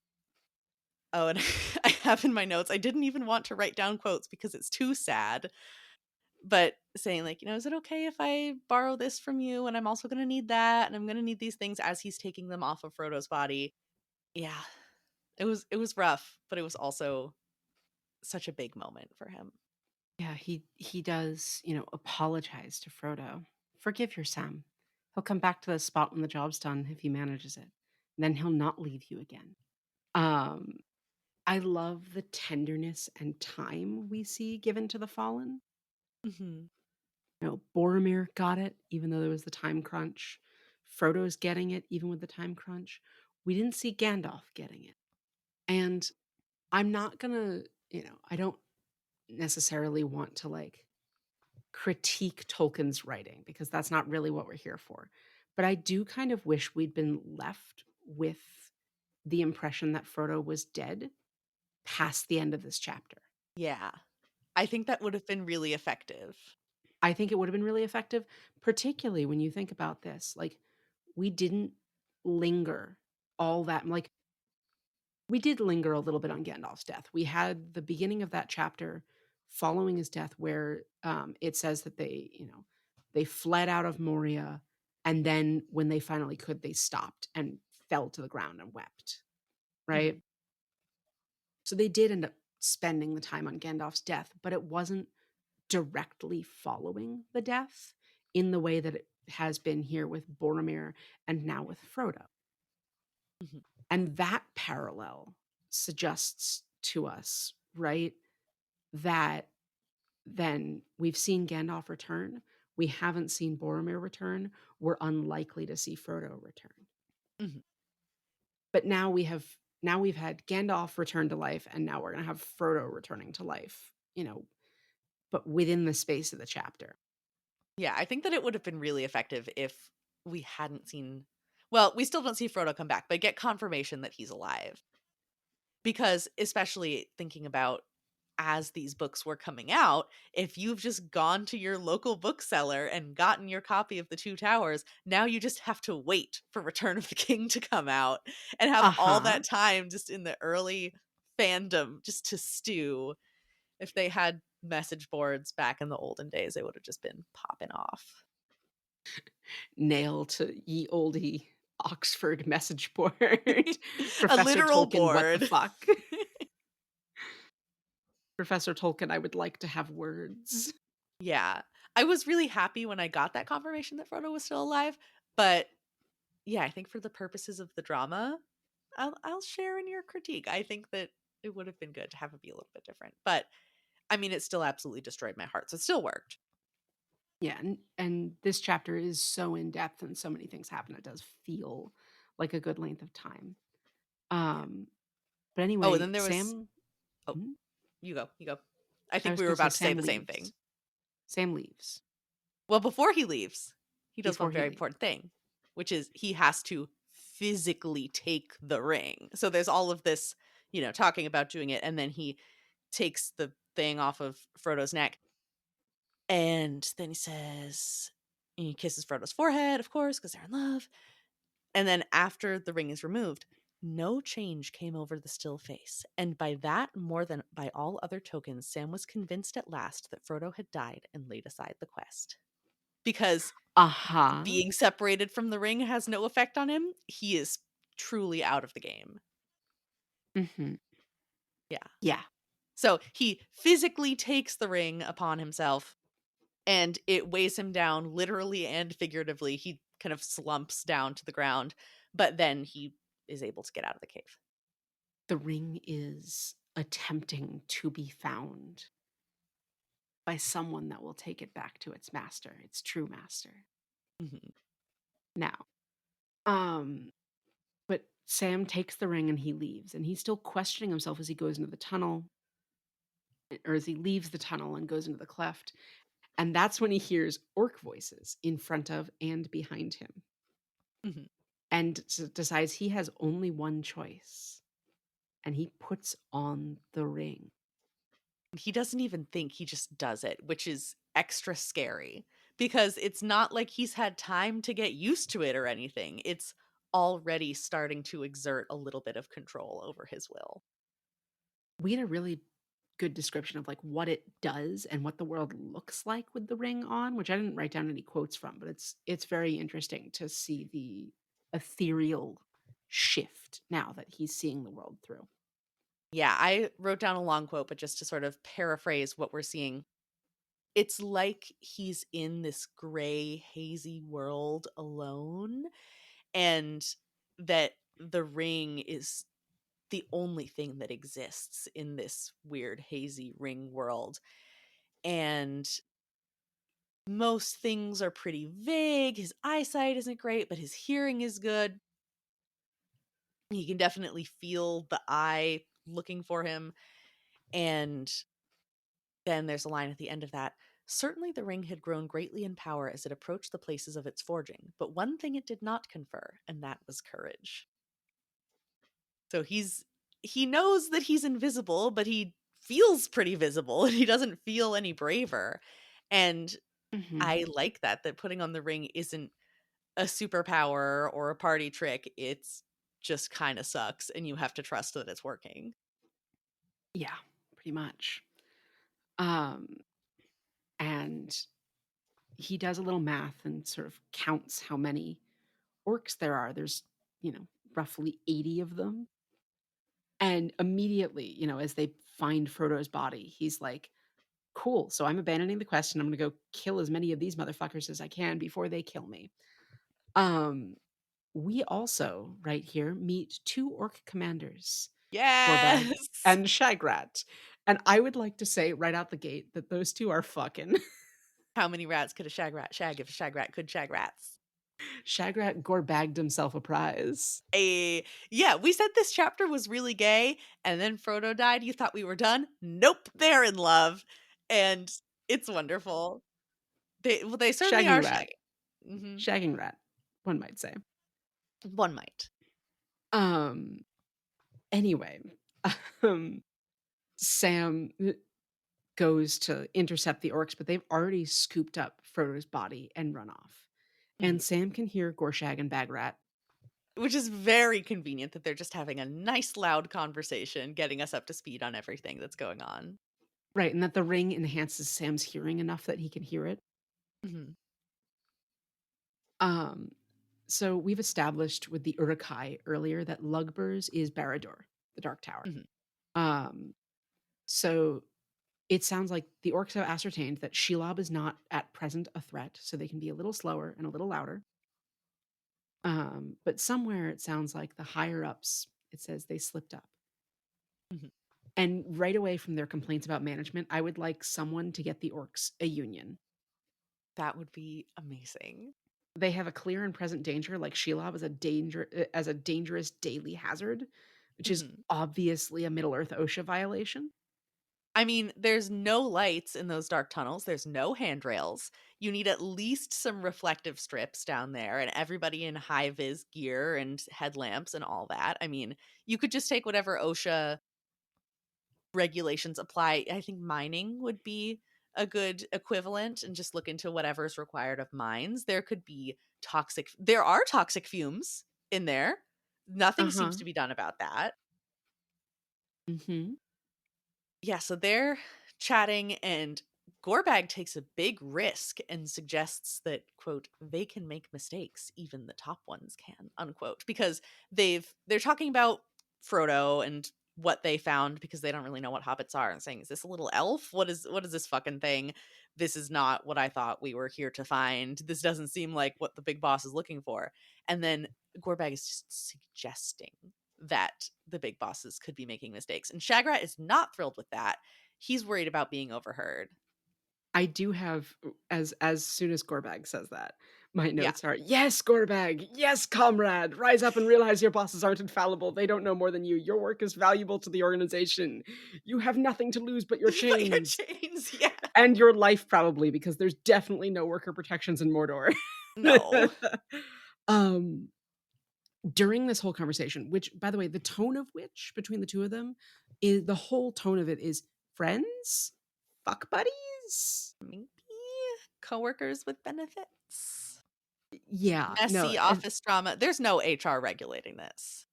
Oh, and I have in my notes, I didn't even want to write down quotes because it's too sad. But saying, like, is it okay if I borrow this from you? And I'm also going to need that. And I'm going to need these things as he's taking them off of Frodo's body. Yeah, it was rough, but it was also such a big moment for him. Yeah, he does, apologize to Frodo. Forgive your Sam. He'll come back to the spot when the job's done if he manages it. Then he'll not leave you again. Um, I love the tenderness and time we see given to the fallen. Hmm. Boromir got it, even though there was the time crunch. Frodo's getting it, even with the time crunch. We didn't see Gandalf getting it. And I'm not gonna, I don't necessarily want to like critique Tolkien's writing because that's not really what we're here for. But I do kind of wish we'd been left with the impression that Frodo was dead past the end of this chapter. Yeah, I think that would have been really effective. I think it would have been really effective, particularly when you think about this. Like, we didn't linger all that. Like, we did linger a little bit on Gandalf's death. We had the beginning of that chapter following his death where it says that they fled out of Moria, and then when they finally could, they stopped and fell to the ground and wept, right? Hmm. So they did end up spending the time on Gandalf's death, but it wasn't directly following the death in the way that it has been here with Boromir and now with Frodo. Hmm. And that parallel suggests to us, right, that then we've seen Gandalf return. We haven't seen Boromir return. We're unlikely to see Frodo return. Hmm. But now we've had Gandalf return to life, and now we're gonna have Frodo returning to life, but within the space of the chapter. Yeah, I think that it would have been really effective if we hadn't seen. Well, we still don't see Frodo come back, but get confirmation that he's alive. Because especially thinking about as these books were coming out, if you've just gone to your local bookseller and gotten your copy of The Two Towers, now you just have to wait for Return of the King to come out and have all Uh-huh. that time just in the early fandom just to stew. If they had message boards back in the olden days, it would have just been popping off. Nail to ye olde Oxford message board. A Professor literal Tolkien, what the board. fuck? Professor Tolkien, I would like to have words. Yeah. I was really happy when I got that confirmation that Frodo was still alive, but yeah, I think for the purposes of the drama, I'll share in your critique. I think that it would have been good to have it be a little bit different. But I mean, it still absolutely destroyed my heart. So it still worked. Yeah, and this chapter is so in depth and so many things happen. It does feel like a good length of time. Yeah. Um, but Oh, and anyway, then there was Sam. oh, Mhm. you go. You go. I I think was we were going to say about to say Sam the same leaves. thing. Sam leaves Well, before he leaves, he does before one he very leaves. important thing, which is he has to physically take the ring. So there's all of this, talking about doing it, and then he takes the thing off of Frodo's neck, and then he kisses Frodo's forehead, of course, because they're in love. And then after the ring is removed, no change came over the still face. And by that, more than by all other tokens, Sam was convinced at last that Frodo had died and laid aside the quest. Because Uh-huh. being separated from the ring has no effect on him, he is truly out of the game. Mhm. Yeah. Yeah. So he physically takes the ring upon himself, and it weighs him down literally and figuratively. He kind of slumps down to the ground, but then he is able to get out of the cave. The ring is attempting to be found by someone that will take it back to its master, its true master. Mhm. Now, um, but Sam takes the ring and he leaves, and he's still questioning himself as he goes into the tunnel, or as he leaves the tunnel and goes into the cleft. And that's when he hears orc voices in front of and behind him, Mhm. and decides he has only one choice, and he puts on the ring. He doesn't even think, he just does it, which is extra scary because it's not like he's had time to get used to it or anything. It's already starting to exert a little bit of control over his will. We had a really good description of like what it does and what the world looks like with the ring on, which I didn't write down any quotes from, but it's very interesting to see the ethereal shift now that he's seeing the world through. Yeah, I wrote down a long quote, but just to sort of paraphrase what we're seeing, it's like he's in this gray, hazy world alone, and that the ring is the only thing that exists in this weird, hazy ring world. And most things are pretty vague. His eyesight isn't great, but his hearing is good. He can definitely feel the eye looking for him. And then there's a line at the end of that. Certainly the ring had grown greatly in power as it approached the places of its forging, but one thing it did not confer, and that was courage. So he knows that he's invisible, but he feels pretty visible and he doesn't feel any braver. And Mhm. I like that putting on the ring isn't a superpower or a party trick. It's just kind of sucks and you have to trust that it's working. Yeah, pretty much. Um, and he does a little math and sort of counts how many orcs there are. There's, you know, roughly 80 of them. And immediately, as they find Frodo's body, he's like, cool. So I'm abandoning the quest and I'm going to go kill as many of these motherfuckers as I can before they kill me. Um, we also, right here, meet two orc commanders, Gorbag Yes. and Shagrat. And I would like to say right out the gate that those two are fucking. How many rats could a shag rat shag if a shag rat could shag rats? Shagrat Gorbagged himself a prize. Yeah, we said this chapter was really gay, and then Frodo died. You thought we were done? Nope, they're in love, and it's wonderful. They certainly Shagging are rat. shagging. Hmm. Shagging rat, one might say. One might. Um, anyway, um, Sam goes to intercept the orcs, but they've already scooped up Frodo's body and run off. And Mhm. Sam can hear Gorshag and Bagrat. Which is very convenient that they're just having a nice loud conversation, getting us up to speed on everything that's going on. Right, and that the ring enhances Sam's hearing enough that he can hear it. Mhm. Um, so we've established with the Uruk-hai earlier that Lugbers is Barad-dûr, the Dark Tower. Mhm. Um, so it sounds like the orcs have ascertained that Shelob is not at present a threat, so they can be a little slower and a little louder. But somewhere it sounds like the higher ups, it says they slipped up. Mhm. And right away from their complaints about management, I would like someone to get the orcs a union. That would be amazing. They have a clear and present danger, like Shelob as a dangerous daily hazard, which is Mhm. obviously a Middle Earth OSHA violation. I mean, there's no lights in those dark tunnels. There's no handrails. You need at least some reflective strips down there and everybody in high vis gear and headlamps and all that. I mean, you could just take whatever OSHA regulations apply. I think mining would be a good equivalent and just look into whatever's required of mines. There are toxic fumes in there. Uh Nothing seems huh. to be done about that. Hmm. Yeah, so they're chatting, and Gorbag takes a big risk and suggests that, quote, they can make mistakes, even the top ones can, unquote, because they're talking about Frodo and what they found because they don't really know what hobbits are and saying, is this a little elf? What is this fucking thing? This is not what I thought we were here to find. This doesn't seem like what the big boss is looking for. And then Gorbag is just suggesting that the big bosses could be making mistakes. And Shagrat is not thrilled with that. He's worried about being overheard. I do have as soon as Gorbag says that, my Yeah. notes are, "Yes, Gorbag! Yes, comrade! Rise up and realize your bosses aren't infallible. They don't know more than you. Your work is valuable to the organization. You have nothing to lose but your But your chains chains, yeah. and your life probably, because there's definitely no worker protections in Mordor." No. Um, during this whole conversation, which, by the way, the tone of which between the 2 of them is the whole tone of it is friends? Fuck buddies? Maybe coworkers with benefits? Yeah, no, Messy office drama. There's no HR regulating this.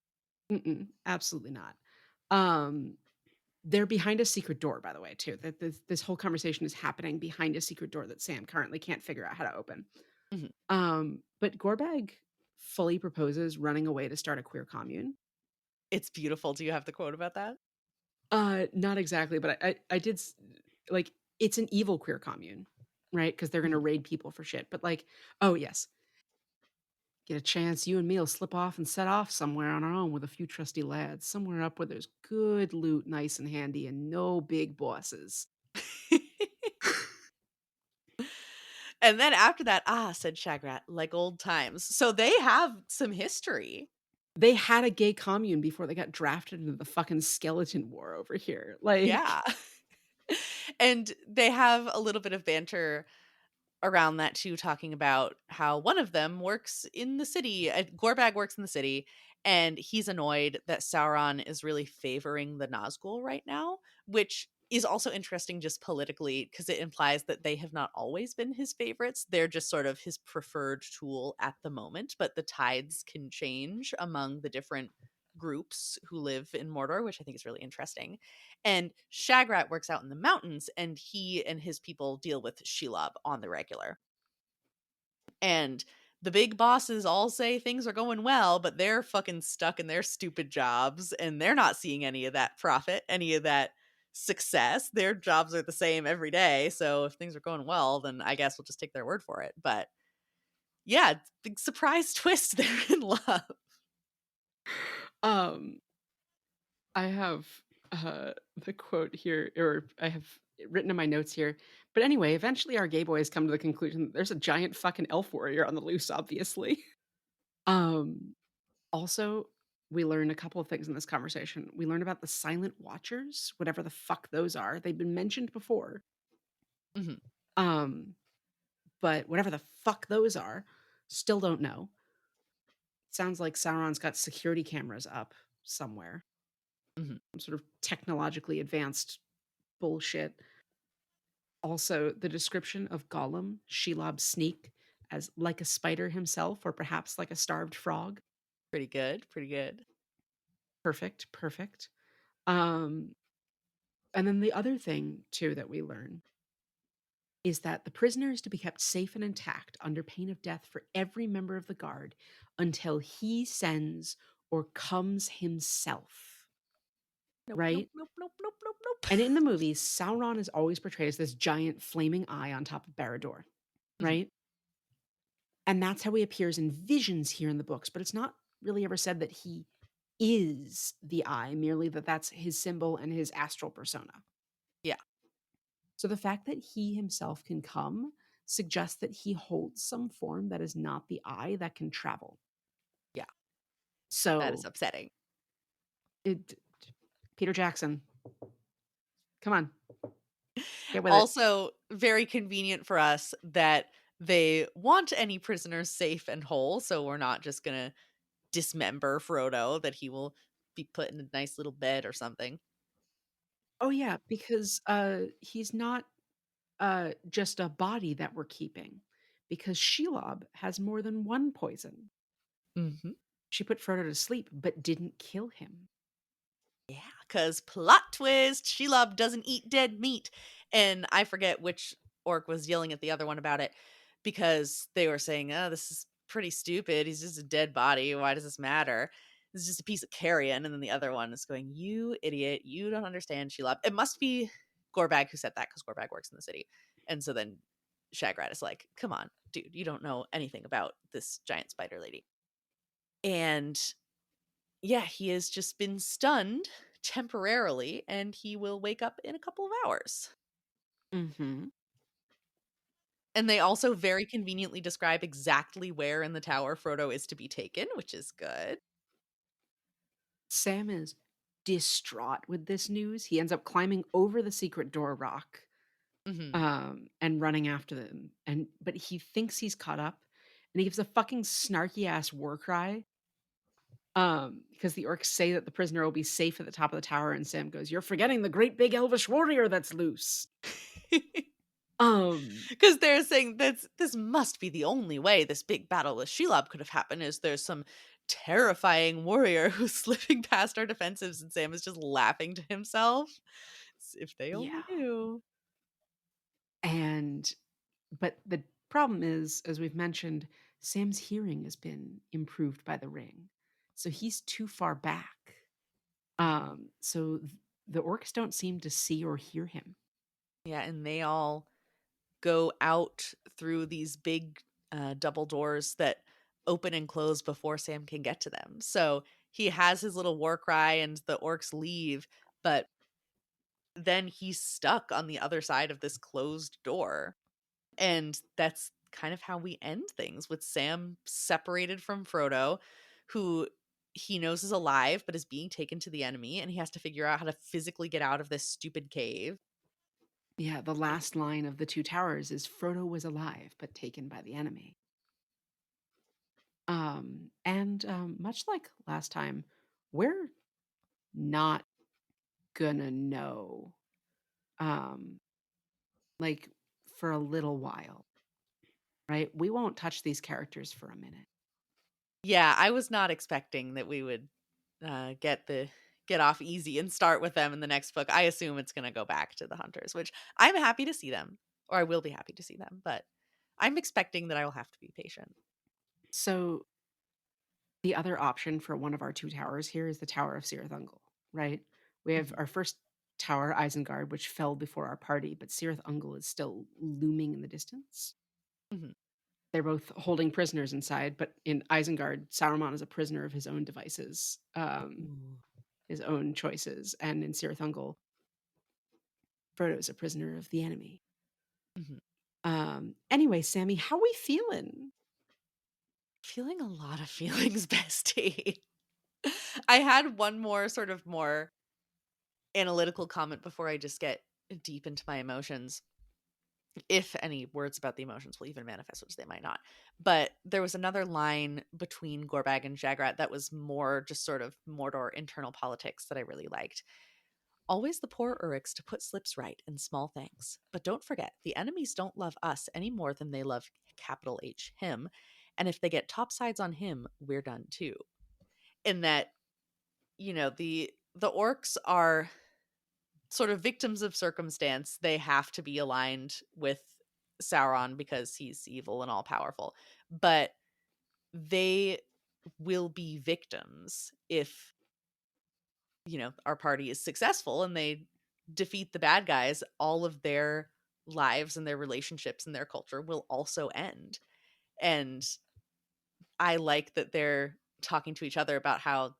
mm-mm, absolutely not. Um, they're behind a secret door, by the way, too. That this whole conversation is happening behind a secret door that Sam currently can't figure out how to open. Mhm. But Gorbag fully proposes running away to start a queer commune. It's beautiful. Do you have the quote about that? Not exactly, but I did like it's an evil queer commune, right? Because they're gonna Mhm. raid people for shit. But like, oh yes, get a chance, you and me'll slip off and set off somewhere on our own with a few trusty lads, somewhere up where there's good loot, nice and handy, and no big bosses. And then after that, "Ah," said Shagrat, "like old times." So they have some history. They had a gay commune before they got drafted into the fucking skeleton war over here. Like, Yeah. And they have a little bit of banter around that too, talking about how one of them works in the city. Gorbag works in the city, and he's annoyed that Sauron is really favoring the Nazgul right now, which is also interesting just politically because it implies that they have not always been his favorites. They're just sort of his preferred tool at the moment, but the tides can change among the different groups who live in Mordor, which I think is really interesting. And Shagrat works out in the mountains, and he and his people deal with Shelob on the regular. And the big bosses all say things are going well, but they're fucking stuck in their stupid jobs and they're not seeing any of that profit, any of that success. Their jobs are the same every day. So if things are going well, then I guess we'll just take their word for it. But yeah, it's a big surprise twist there in love. um, I have the quote here, or I have it written in my notes here. But anyway, eventually our gay boys come to the conclusion that there's a giant fucking elf warrior on the loose, obviously. Um, Also, we learn a couple of things in this conversation. We learn about the Silent Watchers, whatever the fuck those are. They've been mentioned before. Mhm, Um, but whatever the fuck those are, still don't know. Sounds like Sauron's got security cameras up somewhere. mhm. Some sort of technologically advanced bullshit. Also, the description of Gollum, Shelob's sneak, as like a spider himself, or perhaps like a starved frog. Pretty good. Pretty good. Perfect, perfect. Um, and then the other thing too that we learn is that the prisoner is to be kept safe and intact under pain of death for every member of the guard until he sends or comes himself, Nope, nope, right? nope, nope, nope, nope, nope. And in the movies, Sauron is always portrayed as this giant flaming eye on top of Barad-dûr, Mhm. right? And that's how he appears in visions here in the books, but it's not really ever said that he is the eye, merely that that's his symbol and his astral persona. Yeah, So the fact that he himself can come suggests that he holds some form that is not the eye that can travel. yeah. That is So upsetting. it Peter Jackson, come on, get with it. Also, very convenient for us that they want any prisoners safe and whole, so we're not just gonna dismember Frodo, that he will be put in a nice little bed or something. Oh yeah, because he's not just a body that we're keeping, because Shelob has more than one poison. Mhm. She put Frodo to sleep, but didn't kill him. Yeah, because plot twist, Shelob doesn't eat dead meat. And I forget which orc was yelling at the other one about it because they were saying, "Oh, this is pretty stupid. He's just a dead body. Why does this matter? This is just a piece of carrion." And then the other one is going, "You idiot. You don't understand, Shelob." It must be Gorbag who said that because Gorbag works in the city. And so then Shagrat is like, "Come on, dude. You don't know anything about this giant spider lady." And yeah, he has just been stunned temporarily, and he will wake up in a couple of hours. Mhm. And they also very conveniently describe exactly where in the tower Frodo is to be taken, which is good. Sam is distraught with this news. He ends up climbing over the secret door rock, Mhm. and running after them. But he thinks he's caught up, and he gives a fucking snarky ass war cry. Because the orcs say that the prisoner will be safe at the top of the tower, and Sam goes, "You're forgetting the great big elvish warrior that's loose." Um, 'Cause they're saying this must be the only way this big battle with Shelob could have happened is there's some terrifying warrior who's slipping past our defensives, and Sam is just laughing to himself. If they only yeah. knew. And but the problem is, as we've mentioned, Sam's hearing has been improved by the ring. So he's too far back. So the orcs don't seem to see or hear him. Yeah, and they all go out through these big, double doors that open and close before Sam can get to them. So he has his little war cry and the orcs leave, but then he's stuck on the other side of this closed door. And that's kind of how we end things with Sam separated from Frodo, who he knows is alive but is being taken to the enemy, and he has to figure out how to physically get out of this stupid cave. Yeah, the last line of the Two Towers is Frodo was alive but taken by the enemy. And much like last time, we're not gonna know, um, like for a little while, right? We won't touch these characters for a minute. Yeah, I was not expecting that we would get off easy and start with them in the next book. I assume it's going to go back to the hunters, which I'm happy to see them, or I will be happy to see them, but I'm expecting that I will have to be patient. So the other option for one of our two towers here is the Tower of Cirith Ungol, right? We have Mhm. our first tower, Isengard, which fell before our party, but Cirith Ungol is still looming in the distance. Mhm. They're both holding prisoners inside, but in Isengard, Saruman is a prisoner of his own devices, Ooh. his own choices, and in Cirith Ungol, Frodo is a prisoner of the enemy. Mhm. Anyway, Sammy, how we feeling? Feeling a lot of feelings, bestie. I had one more sort of more analytical comment before I just get deep into my emotions. If any words about the emotions will even manifest, which they might not. But there was another line between Gorbag and Shagrat that was more just sort of Mordor internal politics that I really liked. Always the poor Uruks to put slips right and small things. But don't forget, the enemies don't love us any more than they love capital H him. And if they get topsides on him, we're done too. In that, the orcs are sort of victims of circumstance. They have to be aligned with Sauron because he's evil and all powerful. But they will be victims if, our party is successful and they defeat the bad guys. All of their lives and their relationships and their culture will also end. And I like that they're talking to each other about how,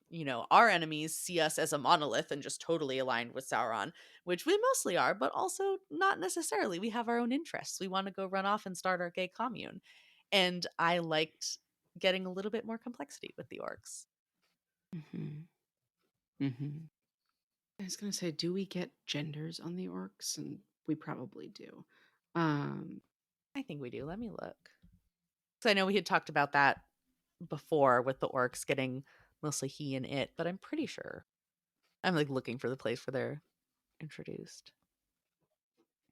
our enemies see us as a monolith and just totally aligned with Sauron, which we mostly are, but also not necessarily. We have our own interests. We want to go run off and start our gay commune. And I liked getting a little bit more complexity with the orcs. Mhm. Mhm. I was gonna say, do we get genders on the orcs? And we probably do. Um, I think we do. Let me look. So I know we had talked about that before with the orcs getting mostly he and it, but I'm pretty sure. I'm like looking for the place where they're introduced.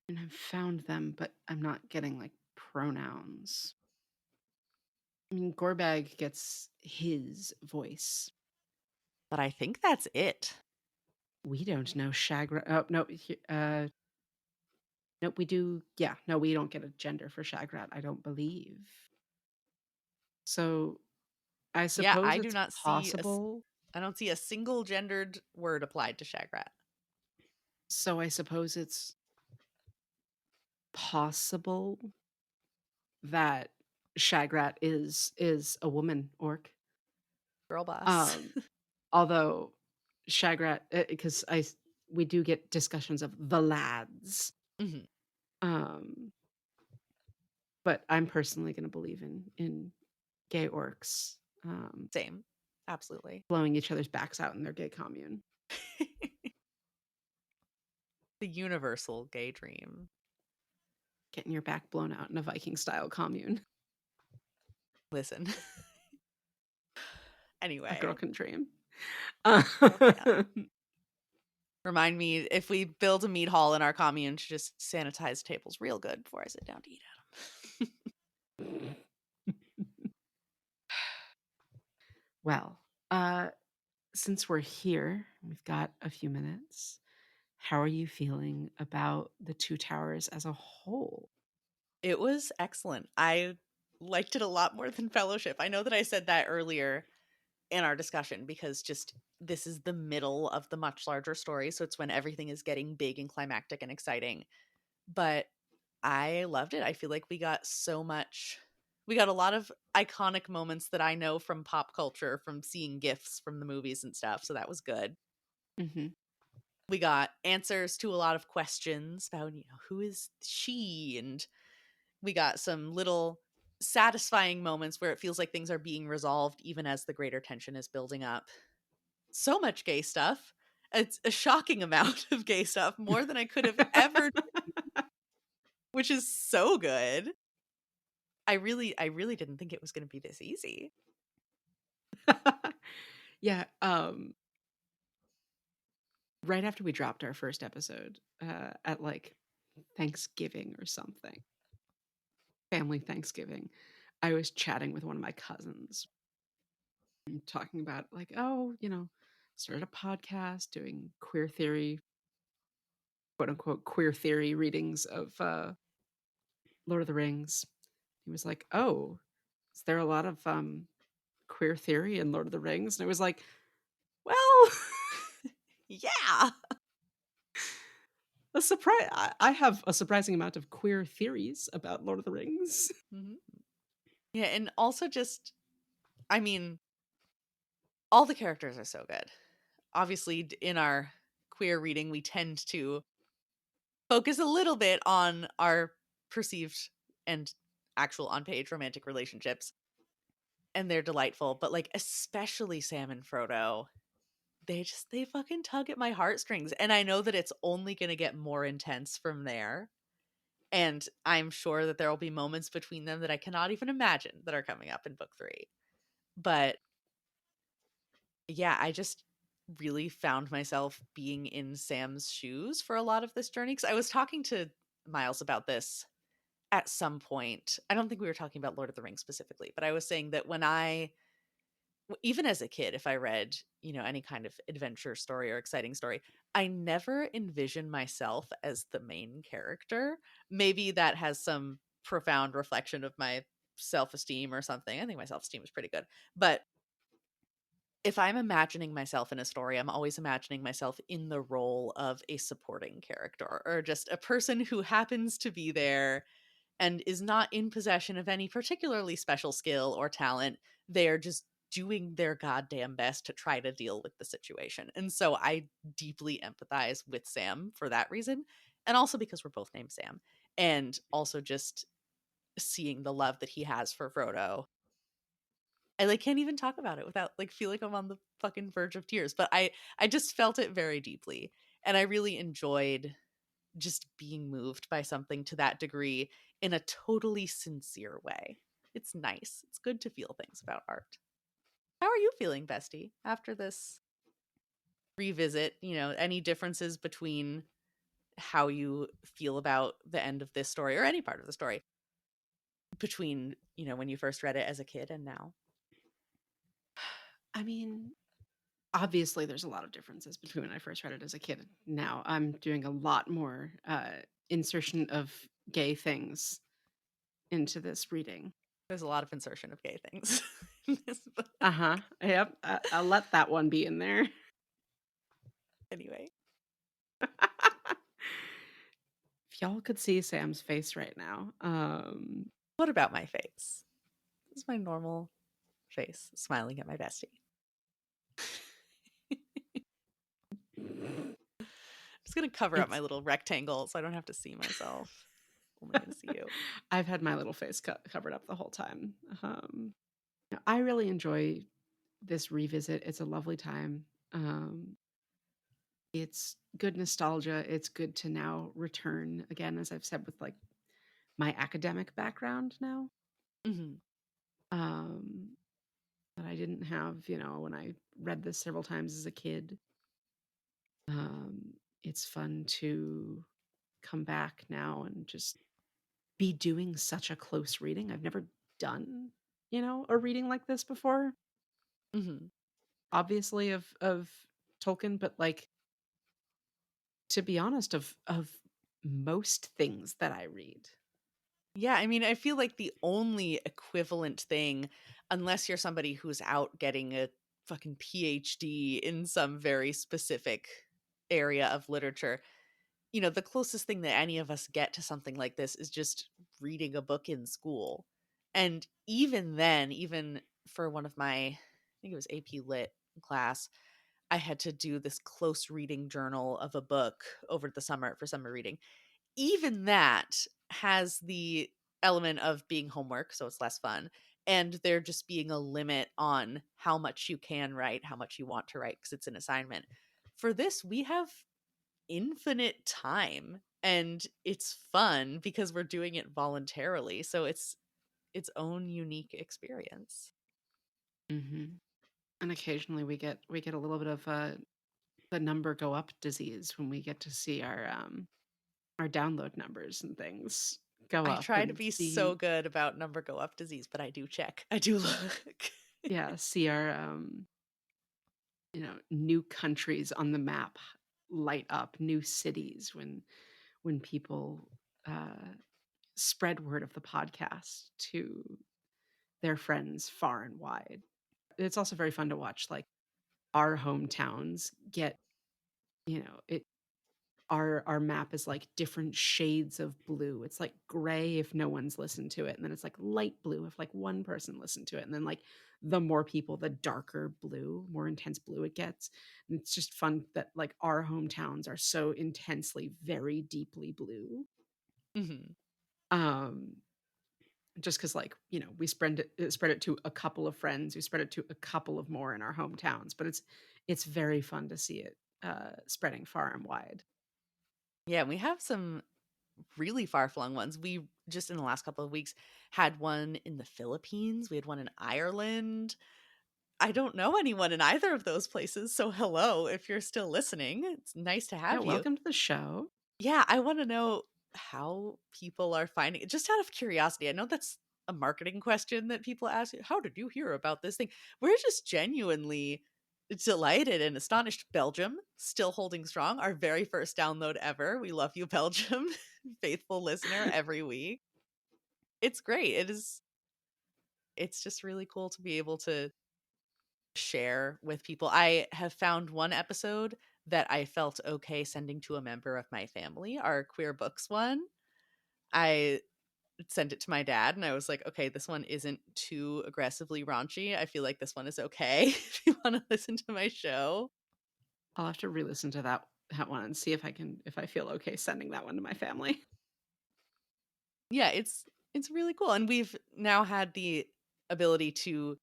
and I've found them, but I'm not getting like pronouns. I mean, Gorbag gets his voice. But I think that's it. We don't know Shagra. Oh no, nope. We do. Yeah, no, we don't get a gender for Shagrat. I don't believe. So I Yeah, suppose I do it's not see possible. I don't see a single gendered word applied to Shagrat. So I suppose it's possible that Shagrat is a woman orc. Girl boss. Um, although Shagrat, because we do get discussions of the lads. Mhm. Um, But I'm personally gonna believe in gay orcs, Same. Absolutely. blowing each other's backs out in their gay commune. The universal gay dream. Getting your back blown out in a Viking-style commune. Listen. A girl Anyway, can dream. girl can. Remind me if we build a meat hall in our commune to just sanitize tables real good before I sit down to eat at them. Well, since we're here, we've got a few minutes. How are you feeling about the Two Towers as a whole? It was excellent. I liked it a lot more than Fellowship. I know that I said that earlier in our discussion because just this is the middle of the much larger story. So it's when everything is getting big and climactic and exciting. But I loved it. I feel like we got so much. We got a lot of iconic moments that I know from pop culture, from seeing GIFs from the movies and stuff. So that was good. Mhm. We got answers to a lot of questions about, who is she? And we got some little satisfying moments where it feels like things are being resolved even as the greater tension is building up. So much gay stuff. It's a shocking amount of gay stuff, more than I could have ever, which is so good. I really didn't think it was going to be this easy. Yeah, right after we dropped our first episode, at, like, Thanksgiving or something, family Thanksgiving, I was chatting with one of my cousins and talking about, like, "Oh, started a podcast doing queer theory, quote, unquote, 'queer theory' readings of, Lord of the Rings." He was like, "Oh, is there a lot of, queer theory in Lord of the Rings?" And I was like, "Well, Yeah. a surprise. I have a surprising amount of queer theories about Lord of the Rings." Mhm. Yeah, and also just, I mean, all the characters are so good. Obviously, in our queer reading, we tend to focus a little bit on our perceived and actual on page romantic relationships, and they're delightful. But like, especially Sam and Frodo, they fucking tug at my heartstrings. And I know that it's only going to get more intense from there. And I'm sure that there will be moments between them that I cannot even imagine that are coming up in book 3. But yeah, I just really found myself being in Sam's shoes for a lot of this journey. Because I was talking to Miles about this at some point. I don't think we were talking about Lord of the Rings specifically, but I was saying that even as a kid, if I read, any kind of adventure story or exciting story, I never envisioned myself as the main character. Maybe that has some profound reflection of my self esteem or something. I think my self esteem is pretty good. But if I'm imagining myself in a story, I'm always imagining myself in the role of a supporting character or just a person who happens to be there and is not in possession of any particularly special skill or talent. They are just doing their goddamn best to try to deal with the situation. And so I deeply empathize with Sam for that reason. And also because we're both named Sam. And also just seeing the love that he has for Frodo. I like can't even talk about it without like feeling I'm on the fucking verge of tears. But I just felt it very deeply. And I really enjoyed just being moved by something to that degree in a totally sincere way. It's nice. It's good to feel things about art. How are you feeling, bestie, after this revisit? Any differences between how you feel about the end of this story or any part of the story between, when you first read it as a kid and now? I mean, obviously, there's a lot of differences between when I first read it as a kid and now. I'm doing a lot more insertion of gay things into this reading. There's a lot of insertion of gay things in this book. Uh huh. Yep. I'll let that one be in there. Anyway, If y'all could see Sam's face right now, what about my face? This is my normal face, smiling at my bestie. I'm just gonna cover up my it's little rectangle so I don't have to see myself. Only gonna see you. I've had my little face covered up the whole time. I really enjoy this revisit. It's a lovely time. Um, it's good nostalgia. It's good to now return again, as I've said, with like my academic background now. Mhm. Um, that I didn't have, when I read this several times as a kid. Um, it's fun to come back now and just be doing such a close reading. I've never done, a reading like this before, Mhm. obviously of Tolkien, but like to be honest, of most things that I read. Yeah, I mean, I feel like the only equivalent thing, unless you're somebody who's out getting a fucking PhD in some very specific area of literature, the closest thing that any of us get to something like this is just reading a book in school. And even then, even for one of my, I think it was AP Lit class, I had to do this close reading journal of a book over the summer for summer reading. Even that has the element of being homework, so it's less fun. And there just being a limit on how much you can write, how much you want to write, because it's an assignment. For this, we have infinite time and it's fun because we're doing it voluntarily. So it's its own unique experience. Hmm. And occasionally we get a little bit of the number go up disease when we get to see our download numbers and things go I up try to and be so see, good about number go up disease, but I do check. I do look. yeah, see our new countries on the map light up, new cities when people uh spread word of the podcast to their friends far and wide. It's also very fun to watch like our hometowns get, it our map is like different shades of blue. It's like gray if no one's listened to it, and then it's like light blue if like one person listened to it, and then like the more people, the darker blue, more intense blue it gets. And it's just fun that like our hometowns are so intensely, very deeply blue. Mhm. Um, just because like we spread it to a couple of friends who spread it to a couple of more in our hometowns, but it's very fun to see it spreading far and wide. Yeah, we have some really far flung ones. We just in the last couple of weeks had one in the Philippines. We had one in Ireland. I don't know anyone in either of those places. So, hello, if you're still listening. It's nice to Yeah, have you. welcome to the show. Yeah, I want to know how people are finding it just out of curiosity. I know that's a marketing question that people ask. How did you hear about this thing? We're just genuinely delighted and astonished. Belgium still holding strong. Our very first download ever. We love you, Belgium. Faithful listener every week. It's great. It's just really cool to be able to share with people. I have found one episode that I felt okay sending to a member of my family, our queer books one. I sent it to my dad and I was like, okay, this one isn't too aggressively raunchy. I feel like this one is okay if you want to listen to my show. I'll have to re-listen to that one and see if I feel okay sending that one to my family. Yeah, it's really cool. And we've now had the ability to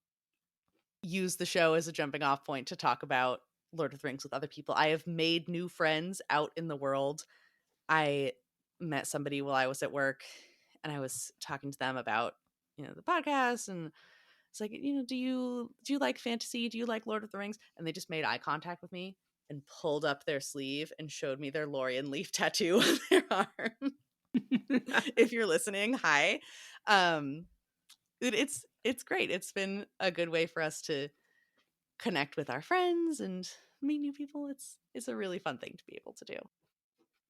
use the show as a jumping off point to talk about Lord of the Rings with other people. I have made new friends out in the world. I met somebody while I was at work and I was talking to them about, the podcast and it's like, do you like fantasy? Do you like Lord of the Rings? And they just made eye contact with me and pulled up their sleeve and showed me their Lorien leaf tattoo on their arm. If you're listening, hi. Um it's great. It's been a good way for us to connect with our friends and meet new people. It's a really fun thing to be able to do.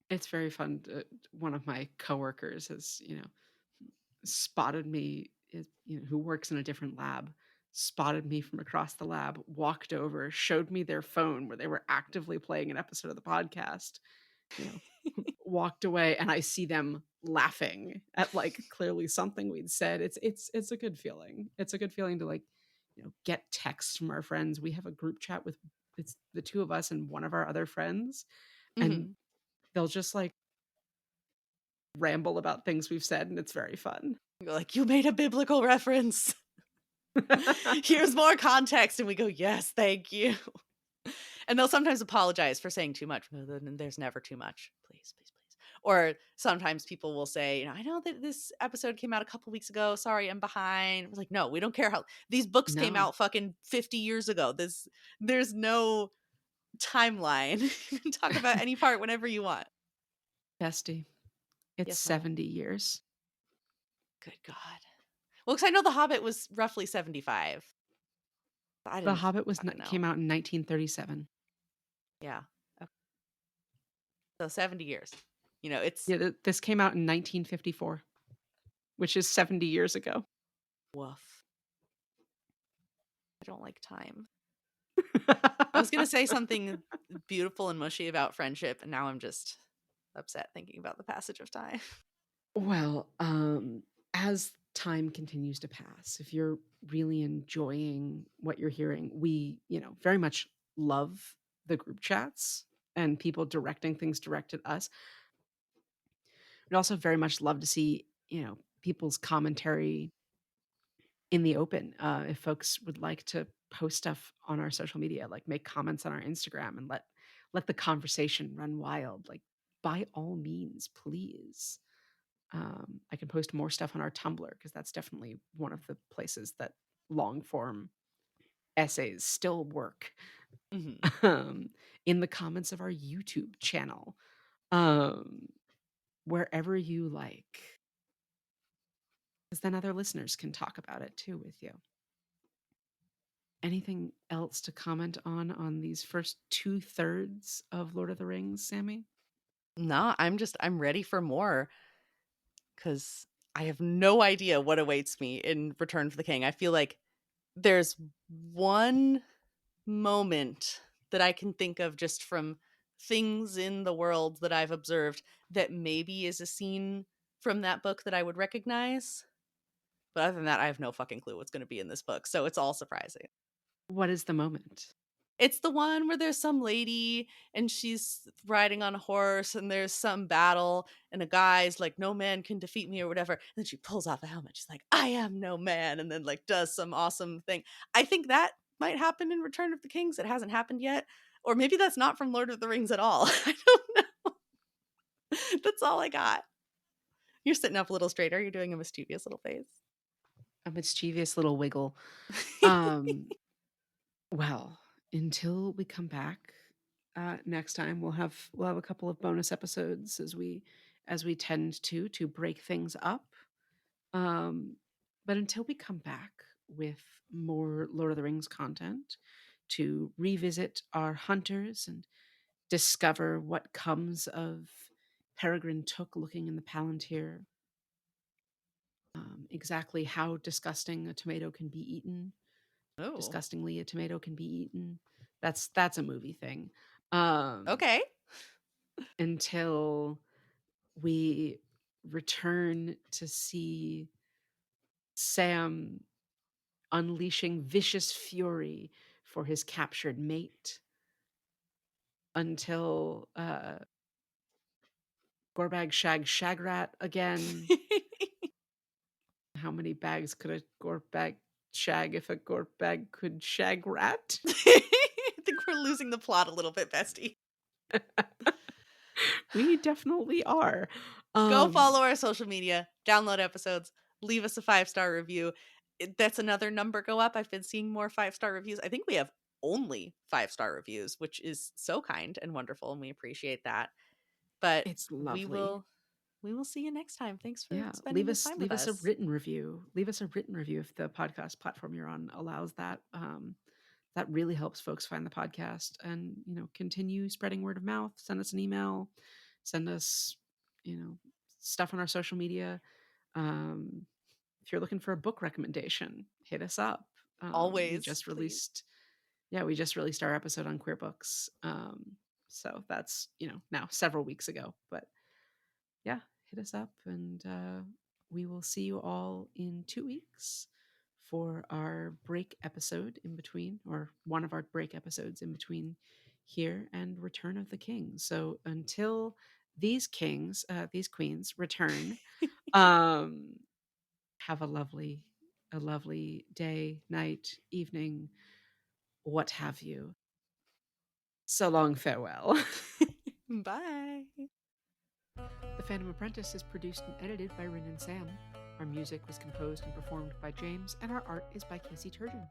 It's very fun. One of my coworkers has, spotted me, who works in a different lab, spotted me from across the lab, walked over, showed me their phone where they were actively playing an episode of the podcast, you know, walked away, and I see them laughing at like clearly something we'd said. It's a good feeling. It's a good feeling to like, get texts from our friends. We have a group chat with it's the two of us and one of our other friends, and Mhm. they'll just like ramble about things we've said, and it's very fun. You're like, "You made a biblical reference. Here's more context." And we go, "Yes, thank you." And they'll sometimes apologize for saying too much. There's never too much. Please, please, please. Or sometimes people will say, I know that this episode came out a couple weeks ago. Sorry, I'm behind. We're like, no, we don't care how these books came No, out fucking 50 years ago. There's no timeline. You can talk about any part whenever you want. bestie, it's Yes, my love. 70 years. Good God. Well, because I know The Hobbit was roughly 75. I The didn't Hobbit fucking know. came out in 1937. Yeah. Okay. So 70 years. It's Yeah, this came out in 1954, which is 70 years ago. woof. I don't like time. I was going to say something beautiful and mushy about friendship, and now I'm just upset thinking about the passage of time. Well, as time continues to pass, if you're really enjoying what you're hearing, we, very much love the group chats and people directing things directed us. We'd also very much love to see, people's commentary in the open. If folks would like to post stuff on our social media, like make comments on our Instagram and let the conversation run wild, like by all means, please. I can post more stuff on our Tumblr because that's definitely one of the places that long form essays still work. Mhm. In the comments of our YouTube channel, um, wherever you like, because then other listeners can talk about it too with you. Anything else to comment on these first 2/3 of Lord of the Rings, Sammy? No, I'm ready for more because I have no idea what awaits me in Return for the King. I feel like there's one moment that I can think of just from things in the world that I've observed that maybe is a scene from that book that I would recognize. But other than that, I have no fucking clue what's going to be in this book. So it's all surprising. What is the moment? It's the one where there's some lady and she's riding on a horse and there's some battle and a guy's like, "No man can defeat me," or whatever. And then she pulls off a helmet. She's like, "I am no man," and then like does some awesome thing. I think that might happen in Return of the Kings. It hasn't happened yet. Or maybe that's not from Lord of the Rings at all. I don't know. That's all I got. You're sitting up a little straighter. You're doing a mischievous little face. A mischievous little wiggle. Um, well, until we come back next time, we'll have a couple of bonus episodes as we tend to break things up. Um, but until we come back with more Lord of the Rings content to revisit our hunters and discover what comes of Peregrine Took looking in the Palantir, exactly how disgusting a tomato can be eaten, Oh, disgustingly a tomato can be eaten. That's a movie thing. Um, okay. until we return to see Sam unleashing vicious fury for his captured mate, until Gorbag Shagrat again. How many bags could a Gorbag shag if a Gorbag could shag rat? I think we're losing the plot a little bit, bestie. We definitely are. Go Um, follow our social media, download episodes, leave us a 5-star review. That's another number go up. I've been seeing more 5-star reviews. I think we have only 5-star reviews, which is so kind and wonderful, and we appreciate that. But it's we lovely. will we will see you next time. Thanks for Yeah, spending leave this us time with leave us a us. written review. Leave us a written review if the podcast platform you're on allows that. That really helps folks find the podcast and continue spreading word of mouth. Send us an email, send us stuff on our social media. Um, if you're looking for a book recommendation, hit us up. We Always, just please. released Yeah, we just released our episode on queer books. So that's now several weeks ago, but yeah, hit us up, and we will see you all in 2 weeks for our break episode in between, or one of our break episodes in between here and Return of the King. So until these queens return. Um, have a lovely day, night, evening, what have you. So long, farewell. Bye. The Phantom Apprentice is produced and edited by Ryn and Sam. Our music was composed and performed by James, and our art is by Casey Turgeon.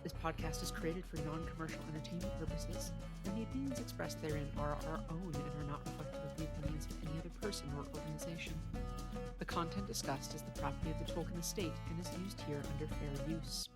This podcast is created for non-commercial entertainment purposes, and the opinions expressed therein are our own and are not reflective of the opinions of any other person or organization. The content discussed is the property of the Tolkien estate and is used here under fair use.